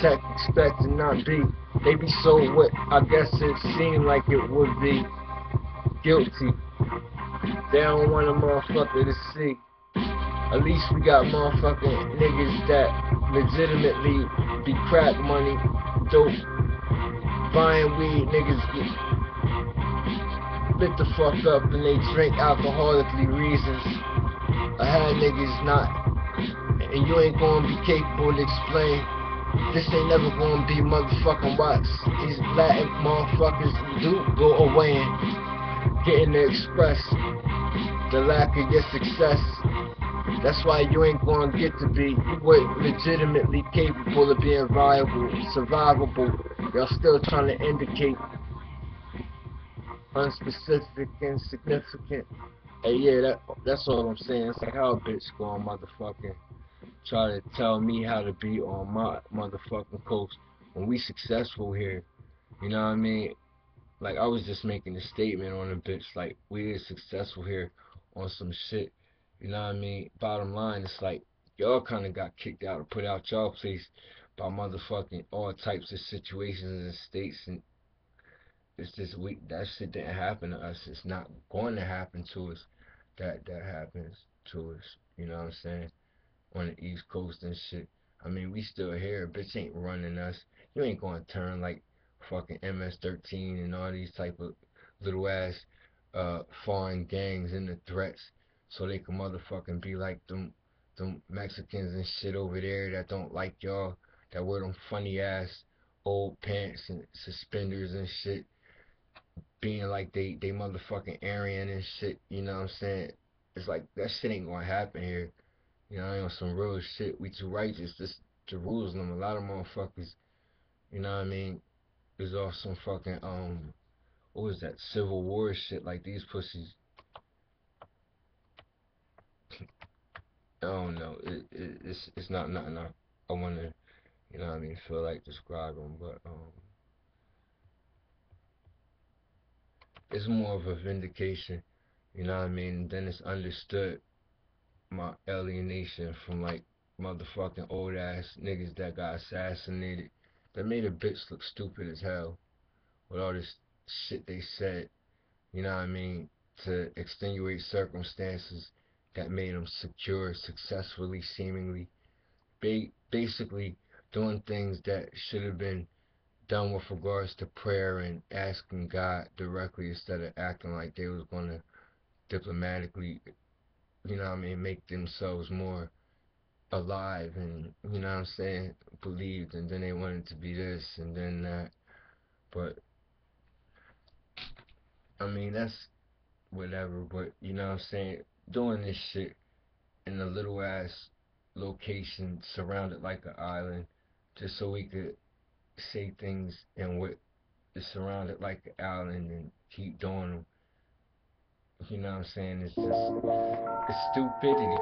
Check, expect, and not be. They be so what I guess it seemed like it would be. Guilty. They don't want a motherfucker to see. At least we got motherfucking niggas that legitimately be crack money, dope, buying weed, niggas get lit the fuck up and they drink alcoholically reasons. I had niggas not, and you ain't gonna be capable to explain. This ain't never gonna be motherfucking watch. These Latin motherfuckers do go away and getting to express the lack of your success. That's why you ain't gonna get to be. You weren't legitimately capable of being viable, survivable. Y'all still trying to indicate unspecific and significant. Hey, yeah, that's all I'm saying. It's like how a bitch gonna motherfucking try to tell me how to be on my motherfucking coast when we successful here. You know what I mean? Like, I was just making a statement on a bitch, like, we is successful here on some shit. You know what I mean? Bottom line, it's like, y'all kind of got kicked out or put out y'all place by motherfucking all types of situations and states, and it's just, that shit didn't happen to us. It's not going to happen to us. That happens to us. You know what I'm saying? On the East Coast and shit. I mean, we still here. Bitch ain't running us. You ain't gonna turn like fucking MS-13 and all these type of little ass foreign gangs into threats so they can motherfucking be like them Mexicans and shit over there that don't like y'all, that wear them funny ass old pants and suspenders and shit, being like they motherfucking Aryan and shit. You know what I'm saying? It's like that shit ain't gonna happen here. You know, on some real shit. We too righteous. This Jerusalem, a lot of motherfuckers, you know what I mean, is off some fucking, what was that, Civil War shit, like these pussies. I don't know. It's not nothing I wanna, you know what I mean, feel like describing, but, it's more of a vindication, you know what I mean, then it's understood my alienation from, like, motherfucking old ass niggas that got assassinated. That made a bitch look stupid as hell with all this shit they said, you know what I mean, to extenuate circumstances that made them secure successfully, seemingly. Basically doing things that should have been done with regards to prayer and asking God directly instead of acting like they was going to diplomatically, you know what I mean, make themselves more alive and, you know what I'm saying, believed, and then they wanted to be this and then that. But I mean, that's whatever. But you know what I'm saying, doing this shit in a little ass location surrounded like an island just so we could say things and what is surrounded like an island and keep doing them. You know what I'm saying? It's stupidity.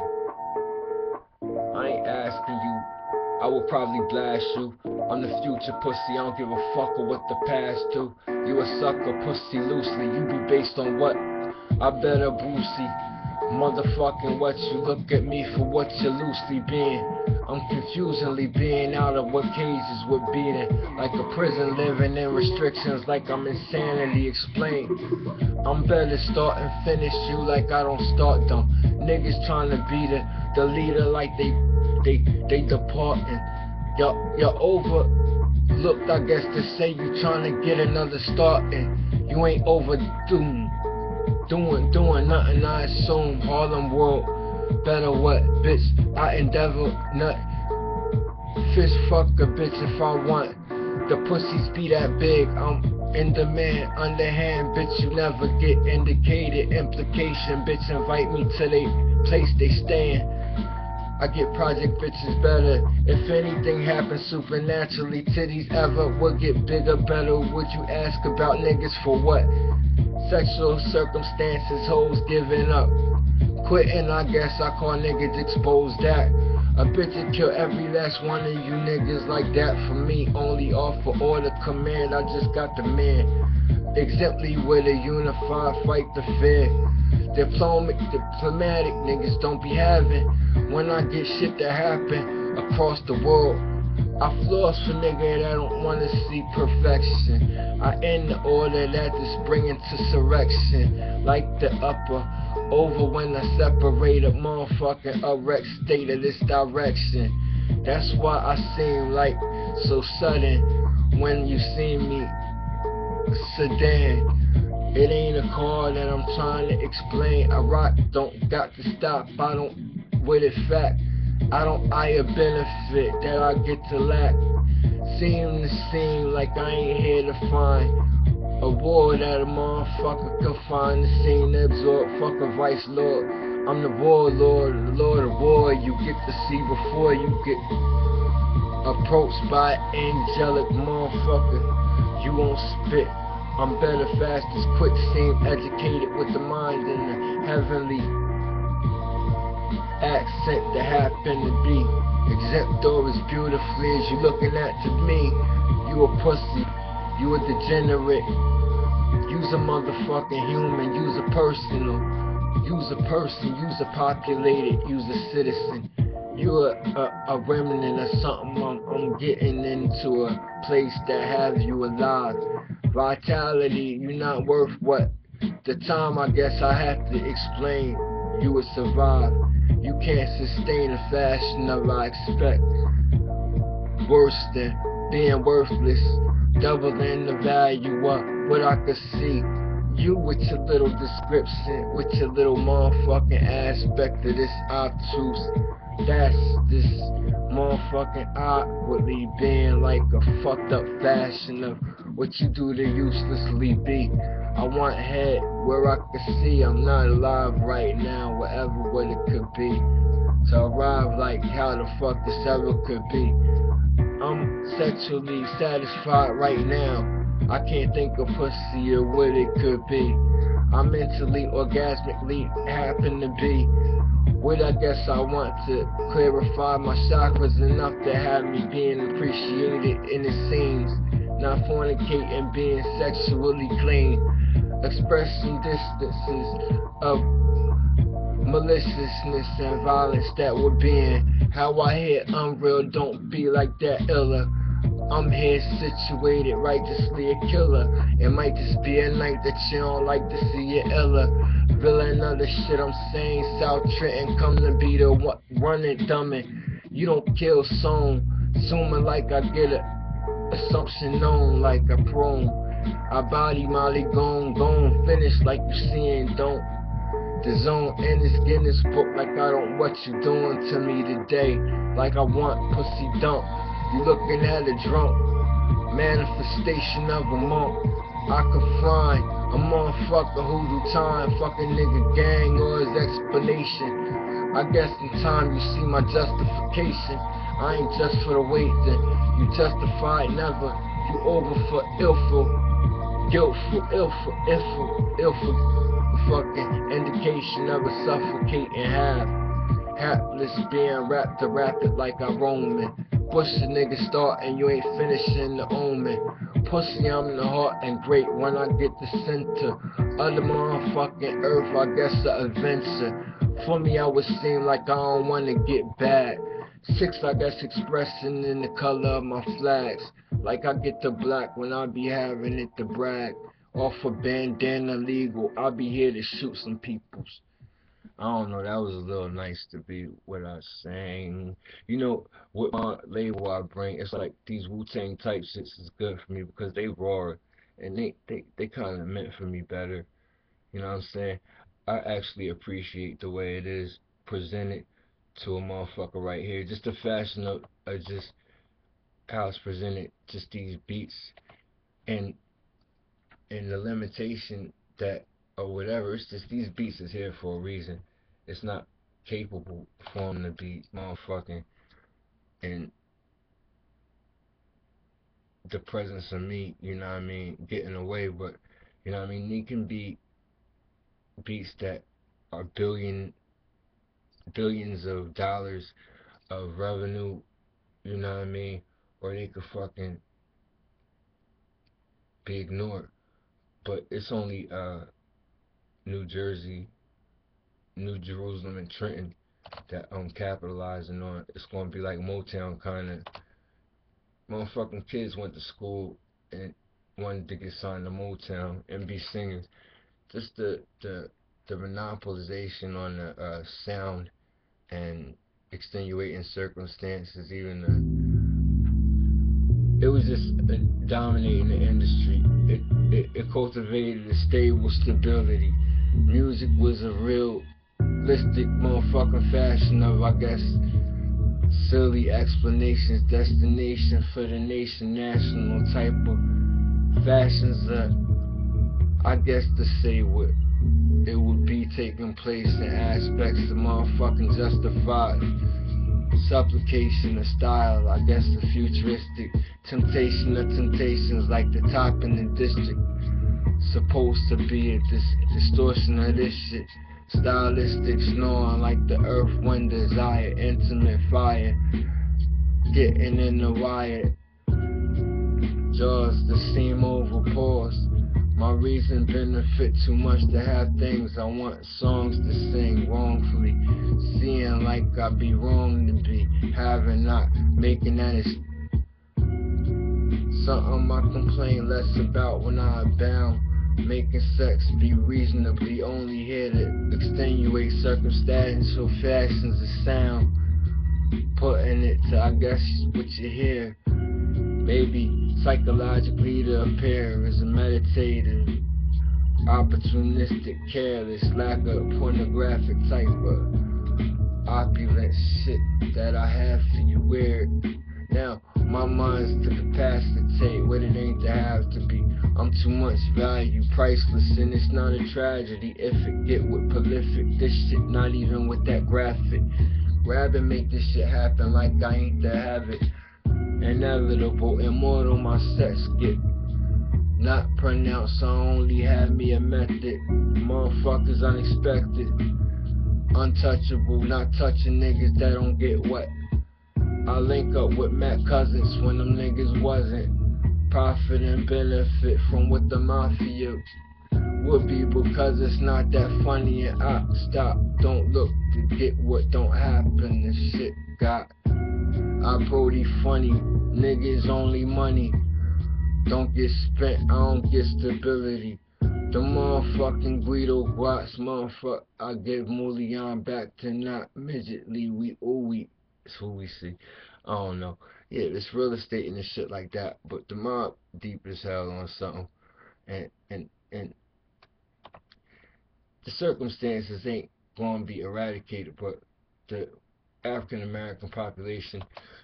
I ain't asking you. I will probably blast you. I'm the future pussy. I don't give a fuck of what the past do. You a sucker pussy loosely. You be based on what? I better Brucey. Motherfucking what? You look at me for what you're loosely being. I'm confusingly being out of what cages we're beating. Like a prison living in restrictions, like I'm insanity. Explain. I'm better start and finish you like I don't start them. Niggas trying to be the leader like they departing. You're overlooked, I guess, to say you trying to get another start and you ain't overdue. Doing nothing, I assume. Harlem world, better what, bitch? I endeavor, nut. Fist fuck a bitch if I want. The pussies be that big, I'm in demand. Underhand, bitch, you never get indicated. Implication, bitch, invite me to they place they stand. I get project bitches better. If anything happens supernaturally, titties ever would get bigger, better. Would you ask about niggas for what? Sexual circumstances, hoes giving up. Quitting, I guess I call niggas exposed that. A bitch would kill every last one of you niggas like that. For me, only off for order command. I just got the man. Exemptly with a unified fight the fear. Diplomatic niggas don't be having. When I get shit that happen across the world, I floss for nigga that don't wanna see perfection. I end the order that is bringing to surrection. Like the upper over when I separate a motherfucking erect state of this direction. That's why I seem like so sudden when you see me sedan. It ain't a car that I'm trying to explain. I rock, don't got to stop. I don't with it fact. I don't eye a benefit that I get to lack. Seem like I ain't here to find a war that a motherfucker can find. The scene to absorb. Fuck a vice lord. I'm the warlord, the lord of war. You get to see before you get approached by an angelic motherfucker. You won't spit. I'm better, fast as quick, seem educated with the mind and the heavenly accent that happen to be exempt though as beautifully as you looking at to me. You a pussy, you a degenerate. You's a motherfucking human, you's a personal. You's a person, you's a populated, you's a citizen. You a remnant of something. I'm getting into a place that has you alive. Vitality, you not worth what? The time I guess I have to explain. You would survive. You can't sustain a fashion of I expect. Worse than being worthless. Doubling the value of what I could see. You with your little description, with your little motherfucking aspect of this obtuse. That's this motherfucking awkwardly being like a fucked up fashion of what you do to uselessly be. I want head where I can see I'm not alive right now, whatever what it could be. To arrive like how the fuck this ever could be. I'm sexually satisfied right now. I can't think of pussy or what it could be. I mentally, orgasmically happen to be. What I guess I want to clarify my chakras enough to have me being appreciated, and it seems not fornicating, being sexually clean, expressing distances of maliciousness and violence that we're being. How I hit unreal, don't be like that illa. I'm here situated, righteously a killer. It might just be a night that you don't like to see it illa. Villain of the shit I'm saying, South Trenton come to be the one running dummy. You don't kill song, assuming like I get it. Assumption known like a prone. I body Molly gone, finish like you seeing don't. The zone in this Guinness book like I don't what you doing to me today. Like I want pussy dump. You looking at a drunk manifestation of a monk. I could find a motherfucker who do time, fucking nigga gang or his explanation. I guess in time you see my justification. I ain't just for the weight then. You justified never. You over for illful, guiltful, illful, fucking indication of a suffocating half. Hapless being wrapped to wrap it like I roaming. Push the nigga start and you ain't finishing the omen. Pussy, I'm the heart and great when I get the center of the motherfucking earth. I guess an adventure. For me, I would seem like I don't wanna get bad. 6, I guess, expressing in the color of my flags. Like I get the black when I be having it to brag. Off a bandana legal, I'll be here to shoot some peoples. I don't know, that was a little nice to be what I sang. You know, with my label I bring, it's like these Wu-Tang type shits is good for me because they raw and they kind of meant for me better. You know what I'm saying? I actually appreciate the way it is presented to a motherfucker right here. Just the fashion of just how it's presented, just these beats and the limitation that or whatever. It's just these beats is here for a reason. It's not capable for them to be motherfucking in the presence of me, you know what I mean, getting away, but you know what I mean, they can be beats that are billions of dollars of revenue, you know what I mean, or they could fucking be ignored. But it's only New Jersey, New Jerusalem, and Trenton that I'm capitalizing on. It's gonna be like Motown kind of. Motherfucking kids went to school and wanted to get signed to Motown and be singers. Just the monopolization on the sound and extenuating circumstances, it was just dominating the industry. It cultivated a stable stability. Music was a realistic motherfucking fashion of, I guess, silly explanations, destination for the nation, national type of fashions I guess to say what it would be taking place in aspects of motherfucking justified supplication of style, I guess the futuristic temptation of temptations like the top in the district. Supposed to be a distortion of this shit. Stylistic snoring like the earth, wind, desire, intimate fire. Getting in the wire. Jaws, the seam over pause. My reason benefit too much to have things I want songs to sing wrongfully. Seeing like I be wrong to be. Having not making that is something I complain less about when I abound. Making sex be reasonably only here to extenuate circumstantial fashions of sound. Putting it to, I guess, what you hear. Maybe psychologically to appear as a meditative, opportunistic, careless, lack of pornographic type of opulent shit that I have for you weird. Now, my mind's to capacitate what it ain't to have to be. I'm too much value, priceless, and it's not a tragedy if it get with prolific. This shit not even with that graphic. Grab and make this shit happen like I ain't to have it. Inevitable, immortal, my sex get not pronounced, I only have me a method. Motherfuckers unexpected, untouchable, not touching niggas that don't get wet. I link up with Matt Cousins when them niggas wasn't. Profit and benefit from what the mafia would be, because it's not that funny. And I stop, don't look to get what don't happen. This shit got I Brody funny. Niggas only money don't get spent, I don't get stability. The motherfucking Guido Guats, motherfucker, I give Mulian back to not midgetly. We it's who we see. I don't know. Yeah, it's real estate and shit like that. But the mob deep as hell on something. And the circumstances ain't gonna be eradicated, but the African American population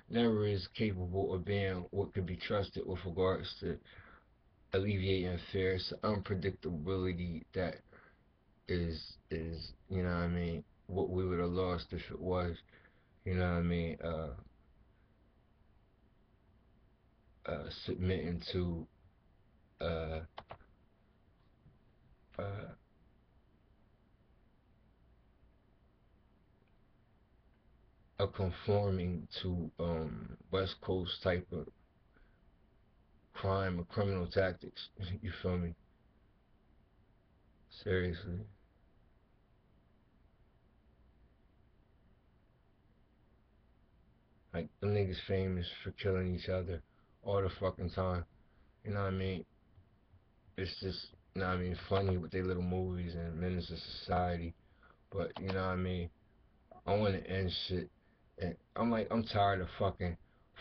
never is capable of being what could be trusted with regards to alleviating fear. It's unpredictability that is you know what I mean, what we would have lost if it was, you know what I mean, submitting to conforming to West Coast type of crime or criminal tactics. You feel me? Seriously. Like, them niggas famous for killing each other all the fucking time. You know what I mean? It's just, you know what I mean, funny with their little movies and menace to society. But, you know what I mean? I want to end shit. And I'm tired of fucking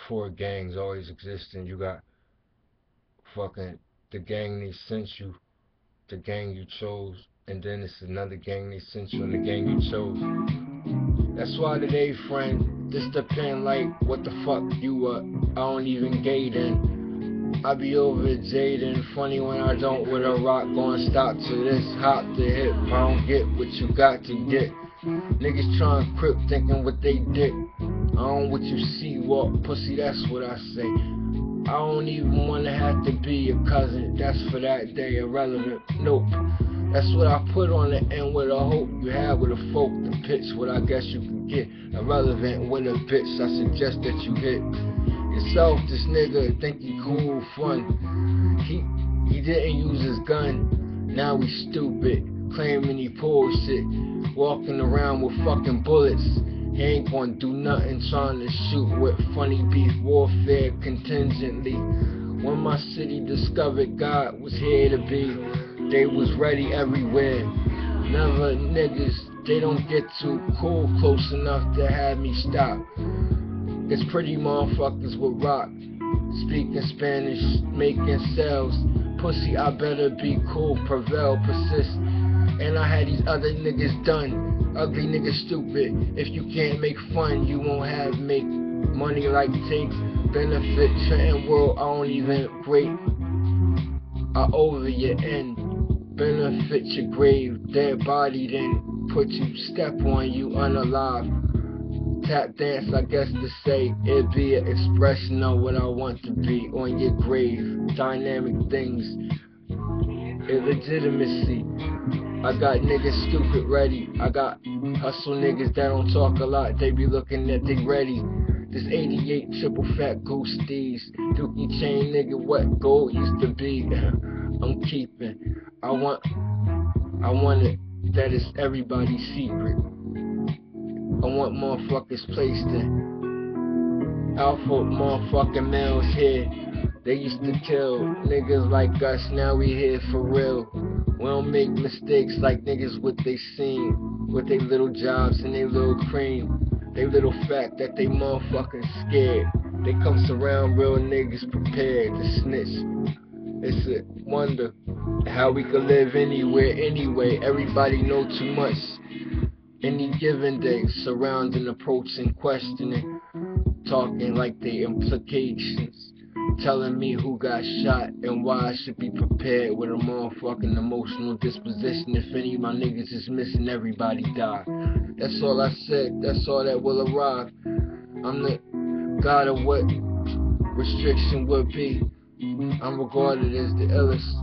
4 gangs always existing. You got fucking the gang they sent you, the gang you chose, and then it's another gang they sent you and the gang you chose. That's why today, friend, this depend like what the fuck you I don't even gate in. I be over Jaden, funny when I don't with a rock, going stop to this, hop to hip. I don't get what you got to get. Niggas trying crip thinking what they dick. I don't what you see, walk pussy, that's what I say. I don't even wanna have to be your cousin, that's for that day, irrelevant, nope. That's what I put on the end with a hope you have with a folk to pitch what I guess you can get. Irrelevant with a bitch, I suggest that you hit yourself. This nigga think he cool, fun. He didn't use his gun, now he stupid, claiming he pulled shit, walking around with fucking bullets. He ain't gonna do nothing, trying to shoot with funny beef warfare contingently. When my city discovered God was here to be, they was ready everywhere. Never niggas, they don't get too cool close enough to have me stop. It's pretty motherfuckers with rock, speaking Spanish, making sales. Pussy, I better be cool, prevail, persist. And I had these other niggas done. Ugly niggas stupid. If you can't make fun, you won't have make money like take benefit. Trenton world, I don't even break. I over your end. Benefit your grave. Dead body then put you, step on you unalive. Tap dance, I guess to say, it be an expression of what I want to be on your grave. Dynamic things, illegitimacy. I got niggas stupid ready. I got hustle niggas that don't talk a lot. They be looking that they ready. This 88 triple fat goose steez, dookie chain nigga, what gold used to be. I'm keeping. I want it that is everybody's secret. I want motherfuckers placed in alpha motherfucking males here. They used to kill niggas like us, now we here for real. We don't make mistakes like niggas what they seen, with they little jobs and they little cream. They little fact that they motherfucking scared. They come surround real niggas prepared to snitch. It's a wonder how we could live anywhere, anyway. Everybody know too much. Any given day, surrounding, approaching, questioning, talking like they implications, telling me who got shot and why I should be prepared with a motherfucking emotional disposition. If any of my niggas is missing, everybody die. That's all I said, that's all that will arrive. I'm the god of what restriction would be. I'm regarded as the illest.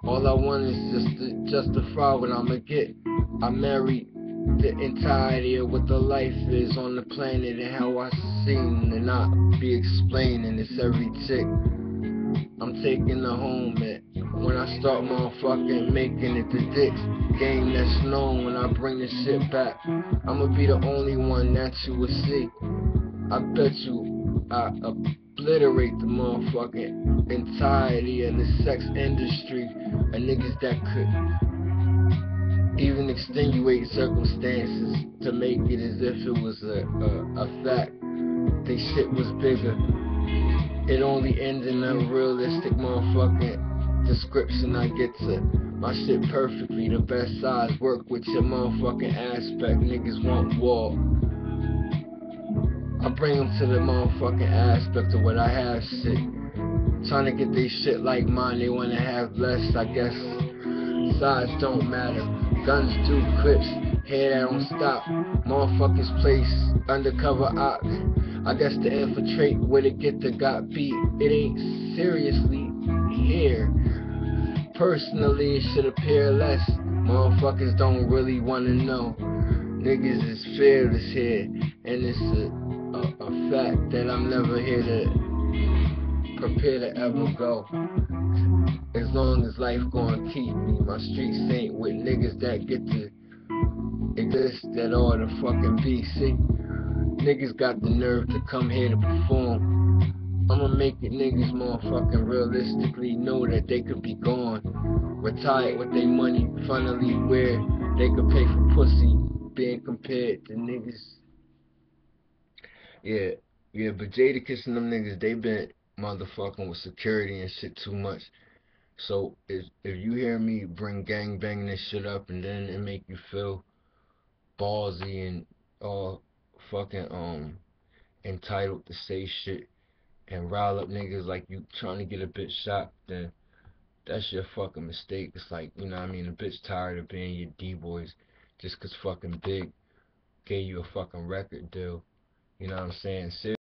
All I want is just to justify what I'ma get. I married the entirety of what the life is on the planet and how I seen and not be explaining. It's every chick I'm taking her home at. when I start motherfucking making it the dick game that's known. When I bring this shit back, I'ma be the only one that you will see. I bet you I obliterate the motherfucking entirety of the sex industry of niggas that could even extenuate circumstances to make it as if it was a fact. They shit was bigger. It only ends in a realistic motherfucking description. I get to my shit perfectly. The best size work with your motherfucking aspect. Niggas want war. I bring them to the motherfucking aspect of what I have shit. Trying to get they shit like mine, they wanna have less, I guess. Size don't matter. Guns do, clips, hair that don't stop. Motherfuckers place undercover ops. I guess to infiltrate where they get the got beat. It ain't seriously here. Personally, it should appear less. Motherfuckers don't really wanna know. Niggas is fearless here, and it's a fact that I'm never here to prepare to ever go. As long as life gonna keep me, my streets ain't with niggas that get to exist that ought to fucking be. See, niggas got the nerve to come here to perform. I'ma make it niggas motherfucking realistically know that they could be gone. Retired with their money, finally where they could pay for pussy, being compared to niggas. Yeah, but Jadakiss and them niggas, they been motherfucking with security and shit too much. So if you hear me bring gang banging this shit up and then it make you feel ballsy and all fucking entitled to say shit and rile up niggas like you trying to get a bitch shot, then that's your fucking mistake. It's like, you know what I mean, a bitch tired of being your D-boys just cause fucking Big gave you a fucking record deal. You know what I'm saying?